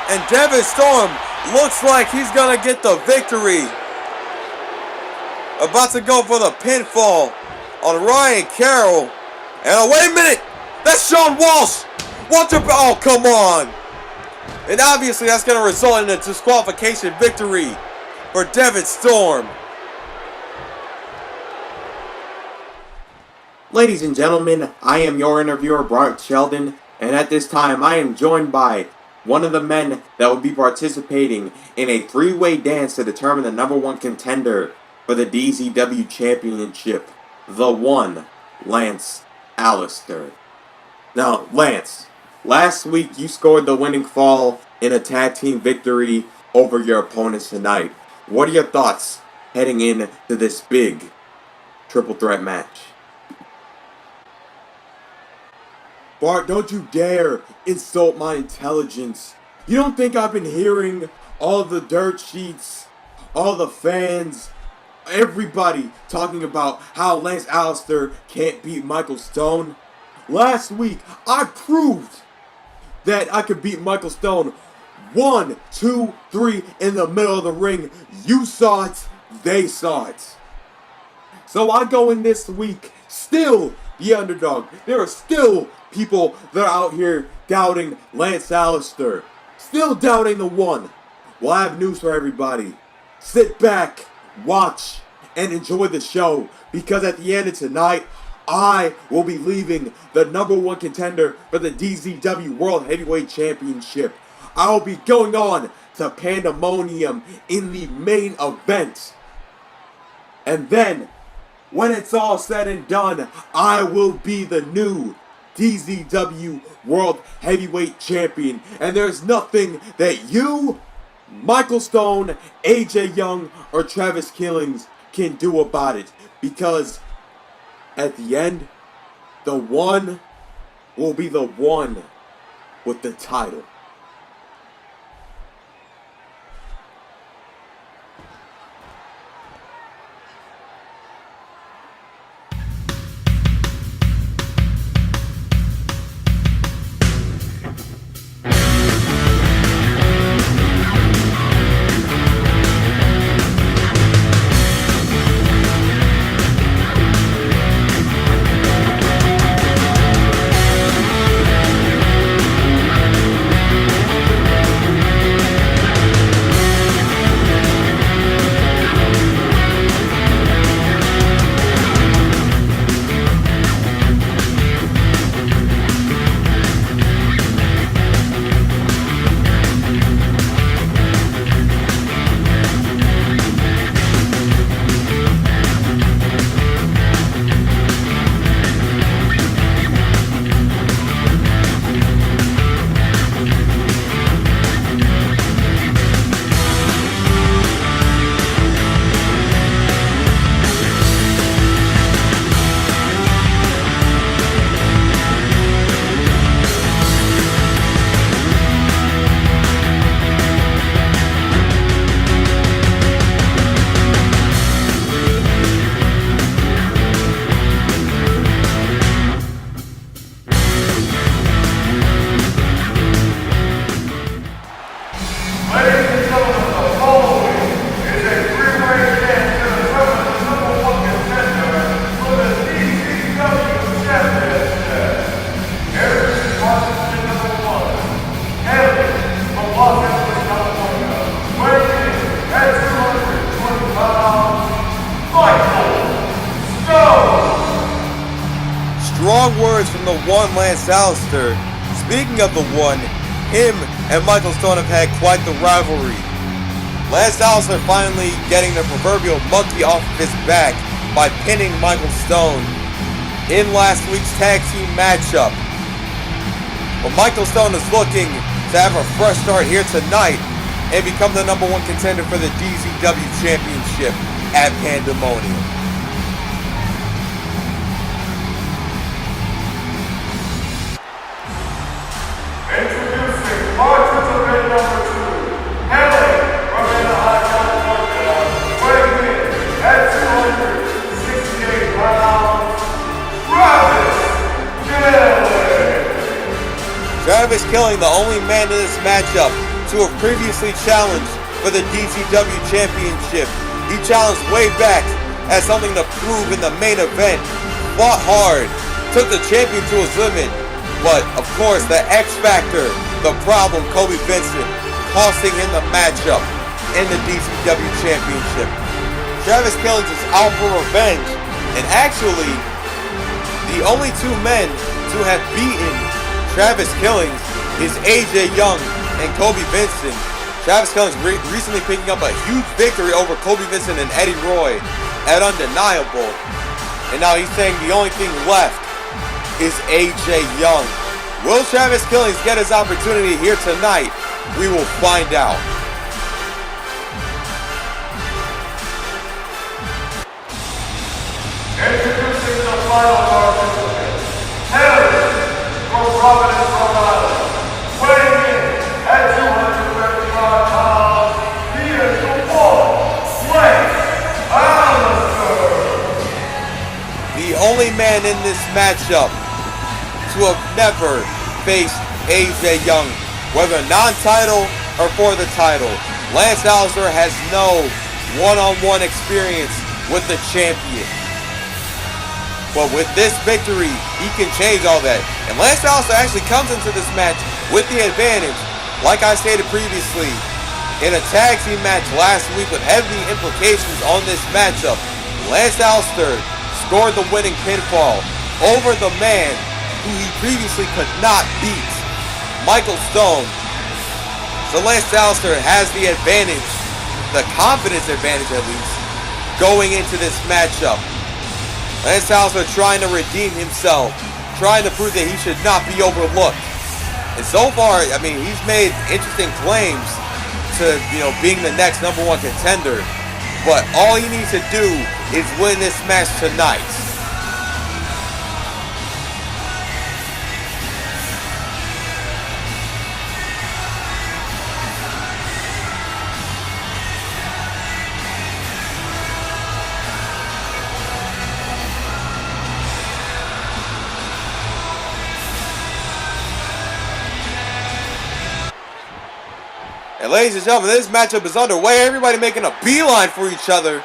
And Devvin Storm looks like he's going to get the victory. About to go for the pinfall on Ryan Carroll. And oh, wait a minute. That's Sean Walsh. Oh, come on. And obviously that's going to result in a disqualification victory for Devvin Storm. Ladies and gentlemen, I am your interviewer, Bart Sheldon, and at this time I am joined by one of the men that will be participating in a three-way dance to determine the number one contender for the DZW Championship, the one, Lance Alaster. Now, Lance, last week you scored the winning fall in a tag team victory over your opponents tonight. What are your thoughts heading into this big triple threat match? Bart, don't you dare insult my intelligence. You don't think I've been hearing all the dirt sheets, all the fans, everybody talking about how Lance Alaster can't beat Michael Stone? Last week, I proved that I could beat Michael Stone 1, 2, 3 in the middle of the ring. You saw it, they saw it. So I go in this week still the underdog. There are still people that are out here doubting Lance Alaster. Still doubting the one. Well, I have news for everybody. Sit back, watch, and enjoy the show. Because at the end of tonight, I will be leaving the number one contender for the DZW World Heavyweight Championship. I will be going on to Pandemonium in the main event. And then, when it's all said and done, I will be the new DZW World Heavyweight Champion. And there's nothing that you, Michael Stone, AJ Young, or Travis Killings can do about it. Because at the end, the one will be the one with the title. Strong words from the one, Lance Alaster. Speaking of the one, him and Michael Stone have had quite the rivalry. Lance Alaster finally getting the proverbial monkey off of his back by pinning Michael Stone in last week's tag team matchup. But Michael Stone is looking to have a fresh start here tonight and become the number one contender for the DZW Championship. at Pandemonium. Introducing participant number 2, hailing from in the high California, weighing in at 268 pounds, Travis Killing, the only man in this matchup to have previously challenged for the DZW Championship. He challenged way back as something to prove in the main event, fought hard, took the champion to his limit, but of course the X Factor, the problem, Kobe Vincent, costing him the matchup in the DZW Championship. Travis Killing is out for revenge, and actually, the only two men to have beaten Travis Killings is AJ Young and Kobe Vincent. Travis Killings recently picking up a huge victory over Kobe Vincent and Eddie Roy at Undeniable. And now he's saying the only thing left is AJ Young. Will Travis Killings get his opportunity here tonight? We will find out. Introducing the final participant, hailing from Providence, Rhode Island, weighing in at 235 pounds, he is the Alaster. The only man in this matchup to have never faced AJ Young, whether non-title or for the title. Lance Alaster has no one-on-one experience with the champion. But with this victory, he can change all that. And Lance Alaster actually comes into this match with the advantage. Like I stated previously, in a tag team match last week with heavy implications on this matchup, Lance Alaster scored the winning pinfall over the man who he previously could not beat, Michael Stone. So Lance Alaster has the advantage, the confidence advantage at least, going into this matchup. Lance Alaster trying to redeem himself, trying to prove that he should not be overlooked. And so far, I mean, he's made interesting claims to, being the next #1 contender. But all he needs to do is win this match tonight. And ladies and gentlemen, this matchup is underway. Everybody making a beeline for each other.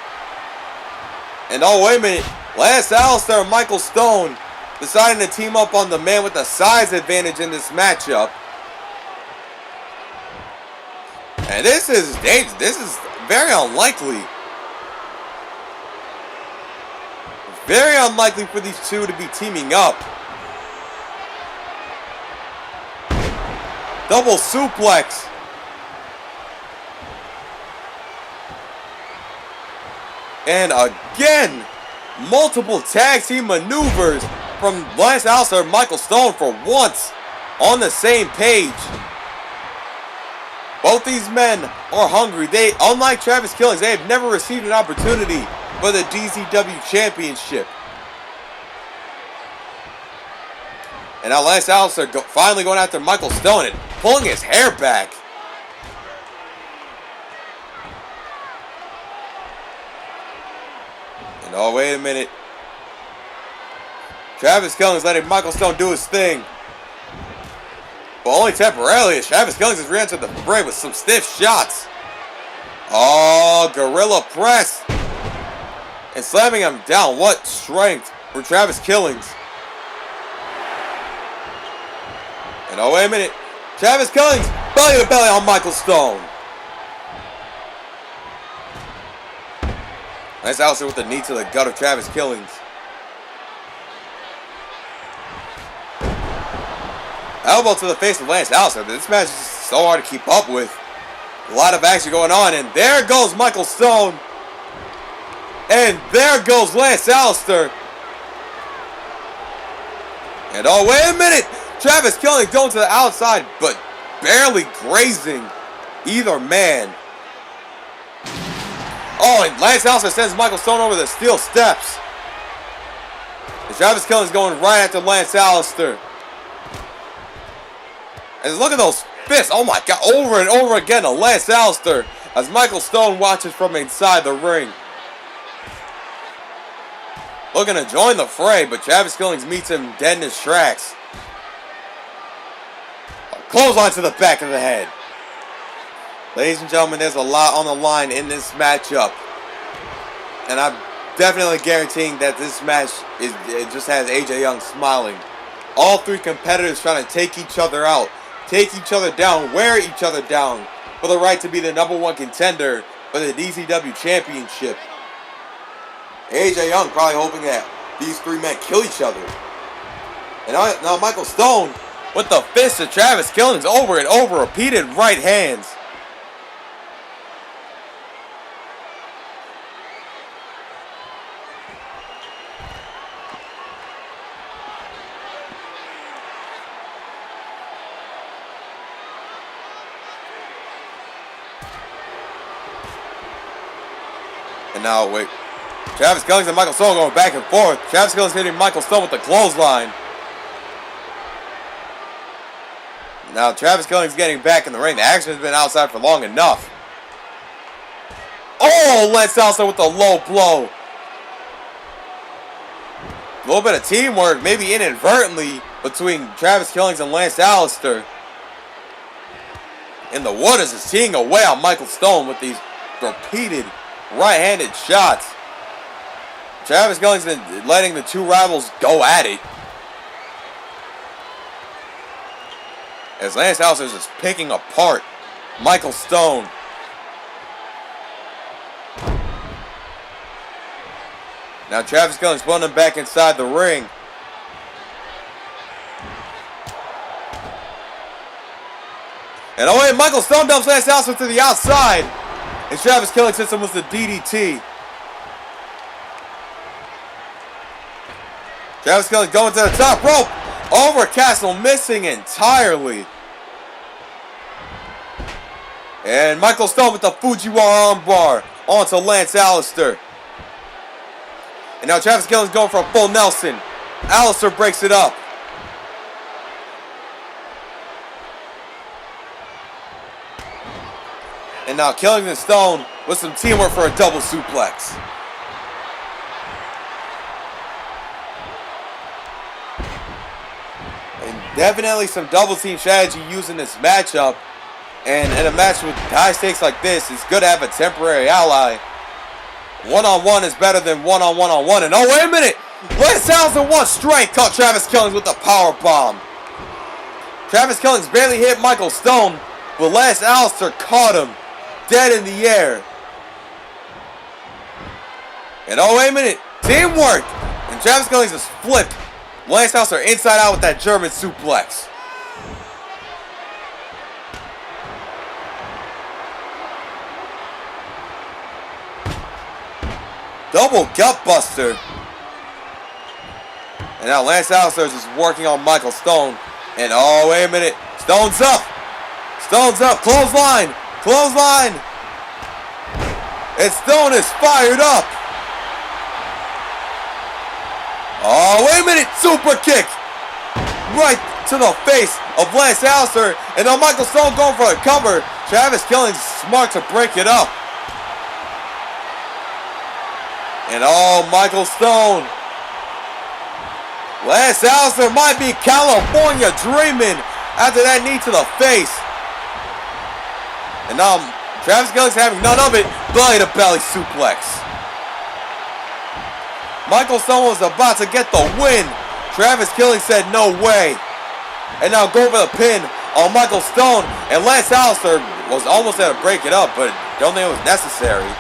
And oh, wait a minute. Lance Alaster and Michael Stone deciding to team up on the man with the size advantage in this matchup. And this is dangerous. This is very unlikely. Very unlikely for these two to be teaming up. Double suplex. And again, multiple tag team maneuvers from Lance Alaster and Michael Stone for once on the same page. Both these men are hungry. They, unlike Travis Killings, they have never received an opportunity for the DZW Championship. And now Lance Alaster finally going after Michael Stone and pulling his hair back. And oh, wait a minute. Travis Killings letting Michael Stone do his thing. But only temporarily, as Travis Killings has re-entered the fray with some stiff shots. Oh, gorilla press. And slamming him down. What strength for Travis Killings. And oh, wait a minute. Travis Killings, belly to belly on Michael Stone. Lance Alaster with the knee to the gut of Travis Killings. Elbow to the face of Lance Alaster. This match is just so hard to keep up with. A lot of action going on. And there goes Michael Stone. And there goes Lance Alaster. And oh, wait a minute. Travis Killings going to the outside, but barely grazing either man. Oh, and Lance Alaster sends Michael Stone over the steel steps. And Travis Killing's going right after Lance Alaster. And look at those fists. Oh my God. Over and over again to Lance Alaster as Michael Stone watches from inside the ring. Looking to join the fray, but Travis Killings meets him dead in his tracks. Clothesline to the back of the head. Ladies and gentlemen, there's a lot on the line in this matchup. And I'm definitely guaranteeing that this match it just has AJ Young smiling. All three competitors trying to take each other out, take each other down, wear each other down for the right to be the #1 contender for the DZW Championship. AJ Young probably hoping that these three men kill each other. And now Michael Stone with the fist of Travis Killings over and over, repeated right hands. And now, wait. Travis Killings and Michael Stone going back and forth. Travis Killings hitting Michael Stone with the clothesline. Now, Travis Killings getting back in the ring. The action has been outside for long enough. Oh, Lance Alaster with the low blow. A little bit of teamwork, maybe inadvertently, between Travis Killings and Lance Alaster. And the Waters is teeing away on Michael Stone with these repeated right-handed shots. Travis Killings been letting the two rivals go at it. As Lance Alaster is just picking apart Michael Stone. Now Travis Killings pulling him back inside the ring. And oh wait, Michael Stone dumps Lance Alaster to the outside. And Travis Killings hits him with the DDT. Travis Killings going to the top rope. Over Castle, missing entirely. And Michael Stone with the Fujiwara armbar onto Lance Alaster. And now Travis Killings going for a full Nelson. Alaster breaks it up. And now Killings and Stone with some teamwork for a double suplex. And definitely some double team strategy used in this matchup. And in a match with high stakes like this, it's good to have a temporary ally. One-on-one is better than one-on-one-on-one. And oh, wait a minute! Lance Alaster one strike caught Travis Killings with the power bomb. Travis Killings barely hit Michael Stone, but Lance Alaster caught him dead in the air. And oh, wait a minute. Teamwork! And Travis Killings just flipped Lance Alaster inside out with that German suplex. Double gut buster. And now Lance Alaster is just working on Michael Stone. And oh, wait a minute. Stone's up. Stone's up. Clothesline. Clothesline. And Stone is fired up. Oh, wait a minute. Super kick. Right to the face of Lance Alaster. And now Michael Stone going for a cover. Travis Killings smart to break it up. And oh, Michael Stone. Lance Alaster might be California dreaming after that knee to the face. And now Travis Killings having none of it. Belly to belly suplex. Michael Stone was about to get the win. Travis Killings said no way. And now go for the pin on Michael Stone. And Lance Alaster was almost there to break it up, but don't think it was necessary.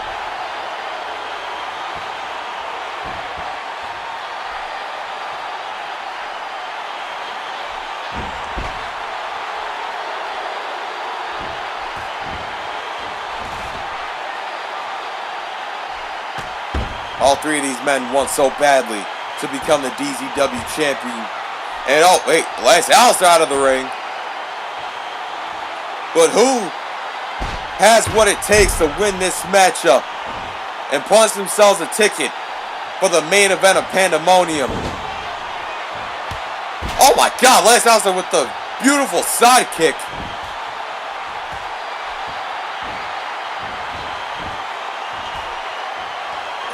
All three of these men want so badly to become the DZW champion. And oh, wait, Lance Alaster out of the ring. But who has what it takes to win this matchup? and punch themselves a ticket for the main event of Pandemonium. Oh my God, Lance Alaster with the beautiful sidekick.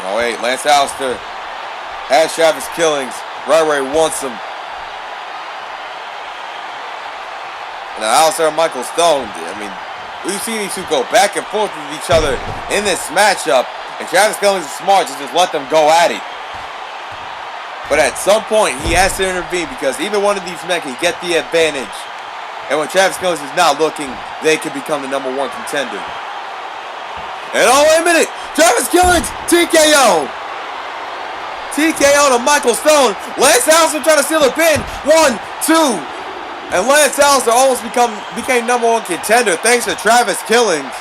Oh wait, Lance Alaster has Travis Killings right where he wants him. Now Alaster and Michael Stone, I mean, we've seen these two go back and forth with each other in this matchup, and Travis Killings is smart to just let them go at it. But at some point, he has to intervene because either one of these men can get the advantage. And when Travis Killings is not looking, they can become the #1 contender. And oh, wait a minute! Travis Killings, TKO! TKO to Michael Stone. Lance Alaster trying to steal the pin. 1, 2. And Lance Alaster almost became #1 contender thanks to Travis Killings.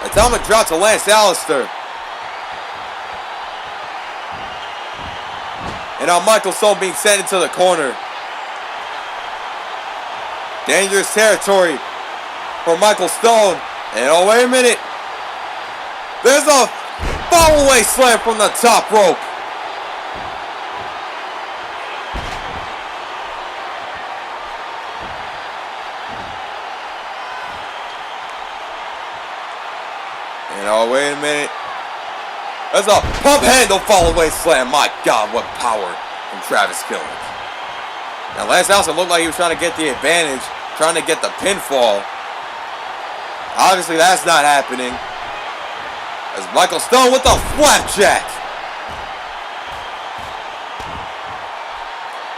Atomic drop to Lance Alaster. And now Michael Stone being sent into the corner. Dangerous territory for Michael Stone. And oh, wait a minute. There's a fall away slam from the top rope. And oh, wait a minute. There's a pump handle fall away slam. My God, what power from Travis Killings. Now Lance Alaster looked like he was trying to get the advantage, trying to get the pinfall. Obviously that's not happening. As Michael Stone with the flapjack.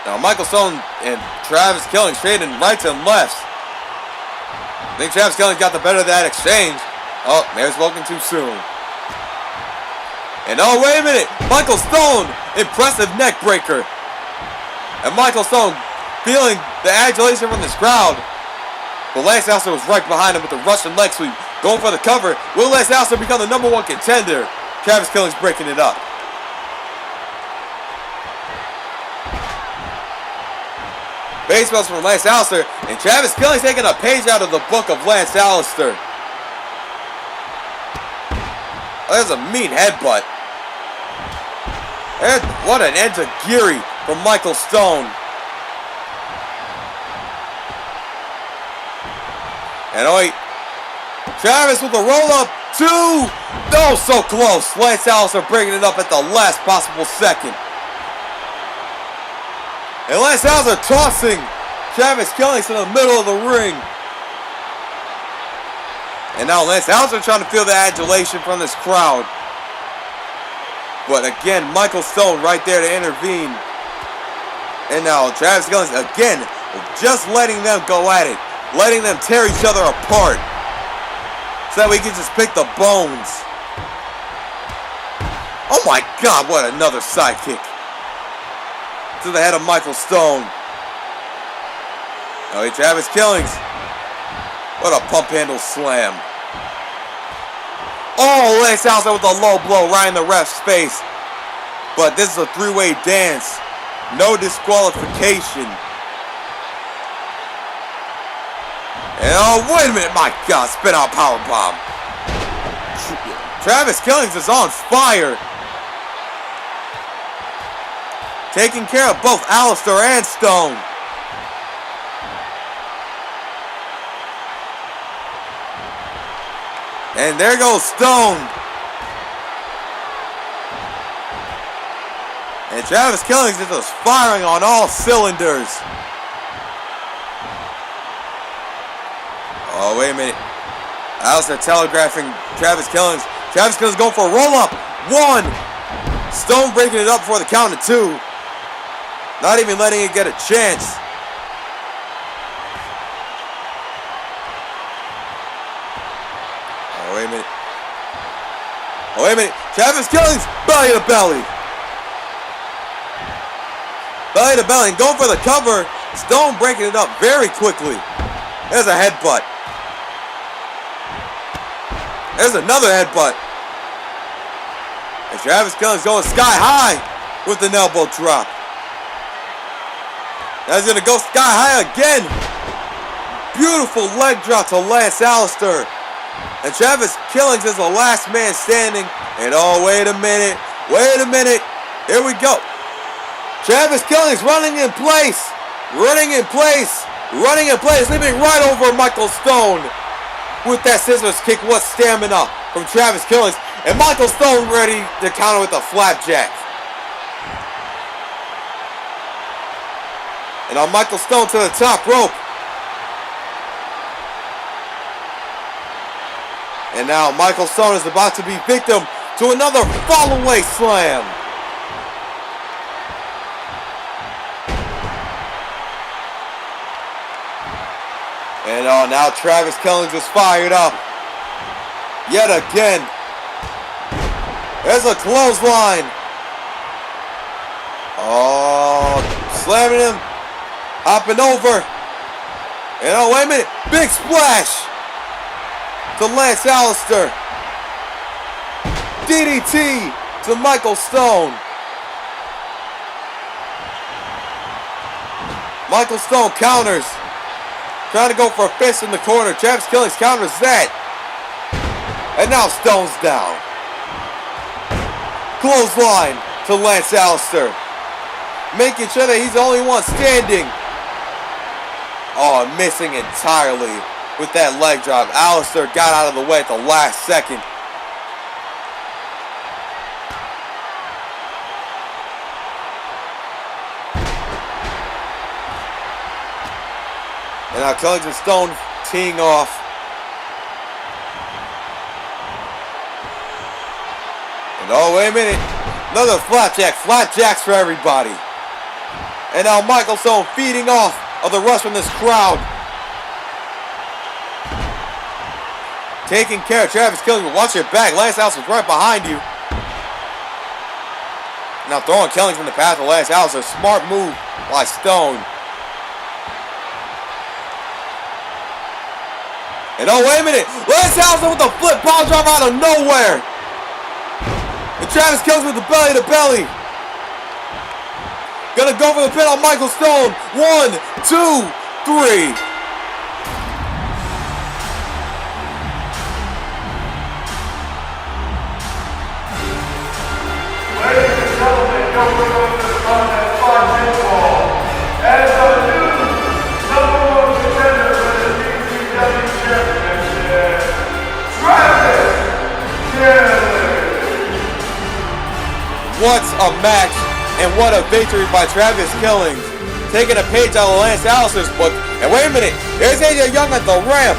Now Michael Stone and Travis Killings trading rights and lefts. I think Travis Killings got the better of that exchange. Oh, may have spoken too soon. And oh, wait a minute! Michael Stone! Impressive neck breaker. And Michael Stone feeling the adulation from this crowd. But Lance Alaster was right behind him with the Russian leg sweep. Going for the cover. Will Lance Alaster become the #1 contender? Travis Killings breaking it up. Base belts from Lance Alaster. And Travis Killings taking a page out of the book of Lance Alaster. There's a mean headbutt. And what an enziguri from Michael Stone. And oh wait, Travis with a roll up. 2. Oh, so close. Lance Alaster bringing it up at the last possible second. And Lance Alaster tossing Travis Killings in the middle of the ring. And now Lance Alaster trying to feel the adulation from this crowd. But again, Michael Stone right there to intervene. And now Travis Killings again, just letting them go at it. Letting them tear each other apart. So that we can just pick the bones. Oh my God, what another sidekick. To the head of Michael Stone. Oh, hey, Travis Killings. What a pump handle slam. Oh, Lance Alaster with a low blow right in the ref's face. But this is a 3-way dance. No disqualification. And oh, wait a minute. My God, spin out powerbomb. Travis Killings is on fire. Taking care of both Alaster and Stone. And there goes Stone. And Travis Killings is just firing on all cylinders. Oh, wait a minute. Alaster telegraphing Travis Killings. Travis Killings going for a roll-up. 1. Stone breaking it up for the count of 2. Not even letting it get a chance. Oh, wait a minute. Oh, wait a minute. Travis Killings, belly to belly. Belly to belly. And going for the cover. Stone breaking it up very quickly. There's a headbutt. There's another headbutt. And Travis Killings going sky high with an elbow drop. Now he's going to go sky high again. Beautiful leg drop to Lance Alaster. And Travis Killings is the last man standing. And oh, wait a minute. Here we go. Travis Killings running in place, leaping right over Michael Stone. With that scissors kick, what stamina from Travis Killings. And Michael Stone ready to counter with a flapjack. And on Michael Stone to the top rope. And now Michael Stone is about to be victim to another fall-away slam. And now Travis Killings is fired up. Yet again. There's a clothesline. Oh, slamming him. Hopping over. And oh, wait a minute. Big splash. To Lance Alaster. DDT to Michael Stone. Michael Stone counters. Trying to go for a fist in the corner. Travis Killings counters that. And now Stone's down. Clothesline to Lance Alaster. Making sure that he's the only one standing. Oh, missing entirely with that leg drop. Alaster got out of the way at the last second. And now Killings and Stone teeing off. And oh, wait a minute. Another flapjack. Flapjacks for everybody. And now Michael Stone feeding off of the rush from this crowd. Taking care of Travis Killings. Watch your back. Lance Alaster's right behind you. Now throwing Killings from the path of Lance Alaster. Smart move by Stone. And oh, wait a minute. Lance Alaster with the flip power drive out of nowhere. And Travis Killings with the belly to belly. Gonna go for the pin on Michael Stone. 1, 2, 3. Ladies and gentlemen, you're going to the contest by pinfall. As the new #1 contender for the DZW Championship, Travis Killings. What a match and what a victory by Travis Killings. Taking a page out of Lance Alaster's book. And wait a minute, there's AJ Young at the ramp.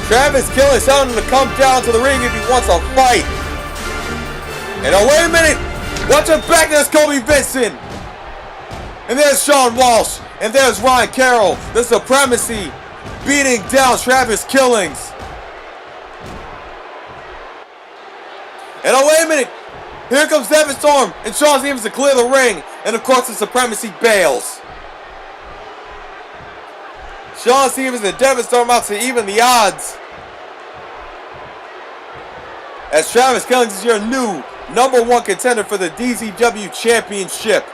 Travis Killings telling him to come down to the ring if he wants a fight. And oh, wait a minute! Watch him back, there's Kobe Vincent! And there's Sean Walsh. And there's Ryan Carroll. The Supremacy beating down Travis Killings. And oh, wait a minute! Here comes Devvin Storm and Sean Stevens to clear the ring. And of course the Supremacy bails. Sean Stevens and Devvin Storm out to even the odds. As Travis Killings is your new #1 contender for the DZW Championship.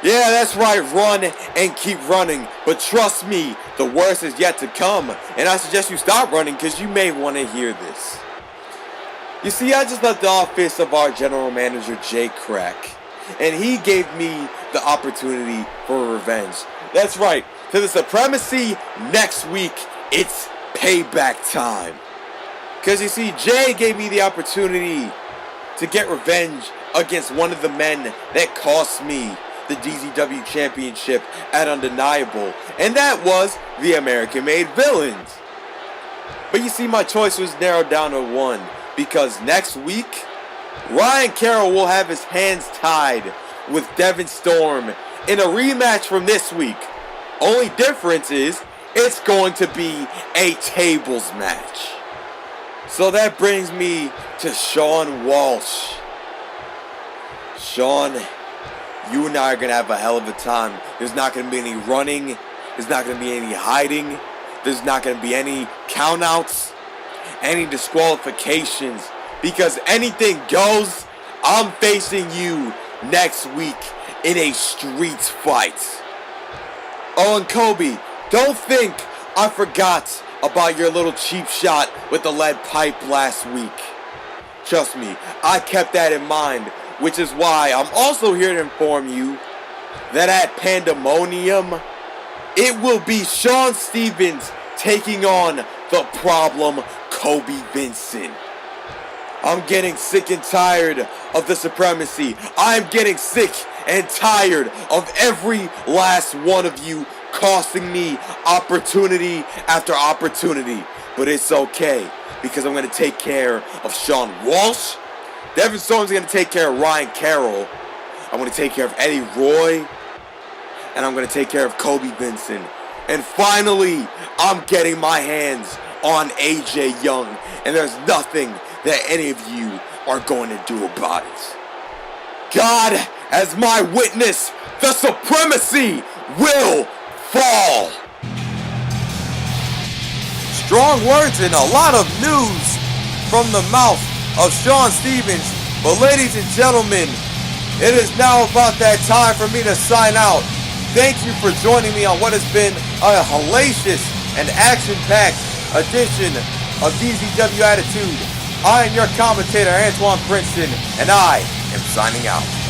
Yeah, that's right, run and keep running. But trust me, the worst is yet to come. And I suggest you stop running because you may want to hear this. You see, I just left the office of our general manager, Jay Krack. And he gave me the opportunity for revenge. That's right, to the Supremacy next week, it's payback time. Because you see, Jay gave me the opportunity to get revenge against one of the men that cost me the DZW Championship at Undeniable. And that was the American-made Villains. But you see, my choice was narrowed down to one. Because next week, Ryan Carroll will have his hands tied with Devvin Storm in a rematch from this week. Only difference is, it's going to be a tables match. So that brings me to Sean Walsh. Sean, you and I are going to have a hell of a time. There's not going to be any running. There's not going to be any hiding. There's not going to be any countouts, any disqualifications. Because anything goes. I'm facing you next week in a street fight. Oh, and Kobe, don't think I forgot about your little cheap shot with the lead pipe last week. Trust me, I kept that in mind, which is why I'm also here to inform you that at Pandemonium, it will be Shawn Stevens taking on the Problem, Kobe Vincent. I'm getting sick and tired of the Supremacy. I'm getting sick and tired of every last one of you costing me opportunity after opportunity. But it's okay, because I'm going to take care of Sean Walsh. Devvin Storm's going to take care of Ryan Carroll. I'm going to take care of Eddie Roy. And I'm going to take care of Kobe Vincent. And finally, I'm getting my hands on AJ Young. And there's nothing that any of you are going to do about it. God, as my witness, the Supremacy will fall. Strong words and a lot of news from the mouth of Shawn Stevens. But ladies and gentlemen, it is now about that time for me to sign out. Thank you for joining me on what has been a hellacious and action-packed edition of DZW Attitude. I am your commentator, Antoine Princeton, and I am signing out.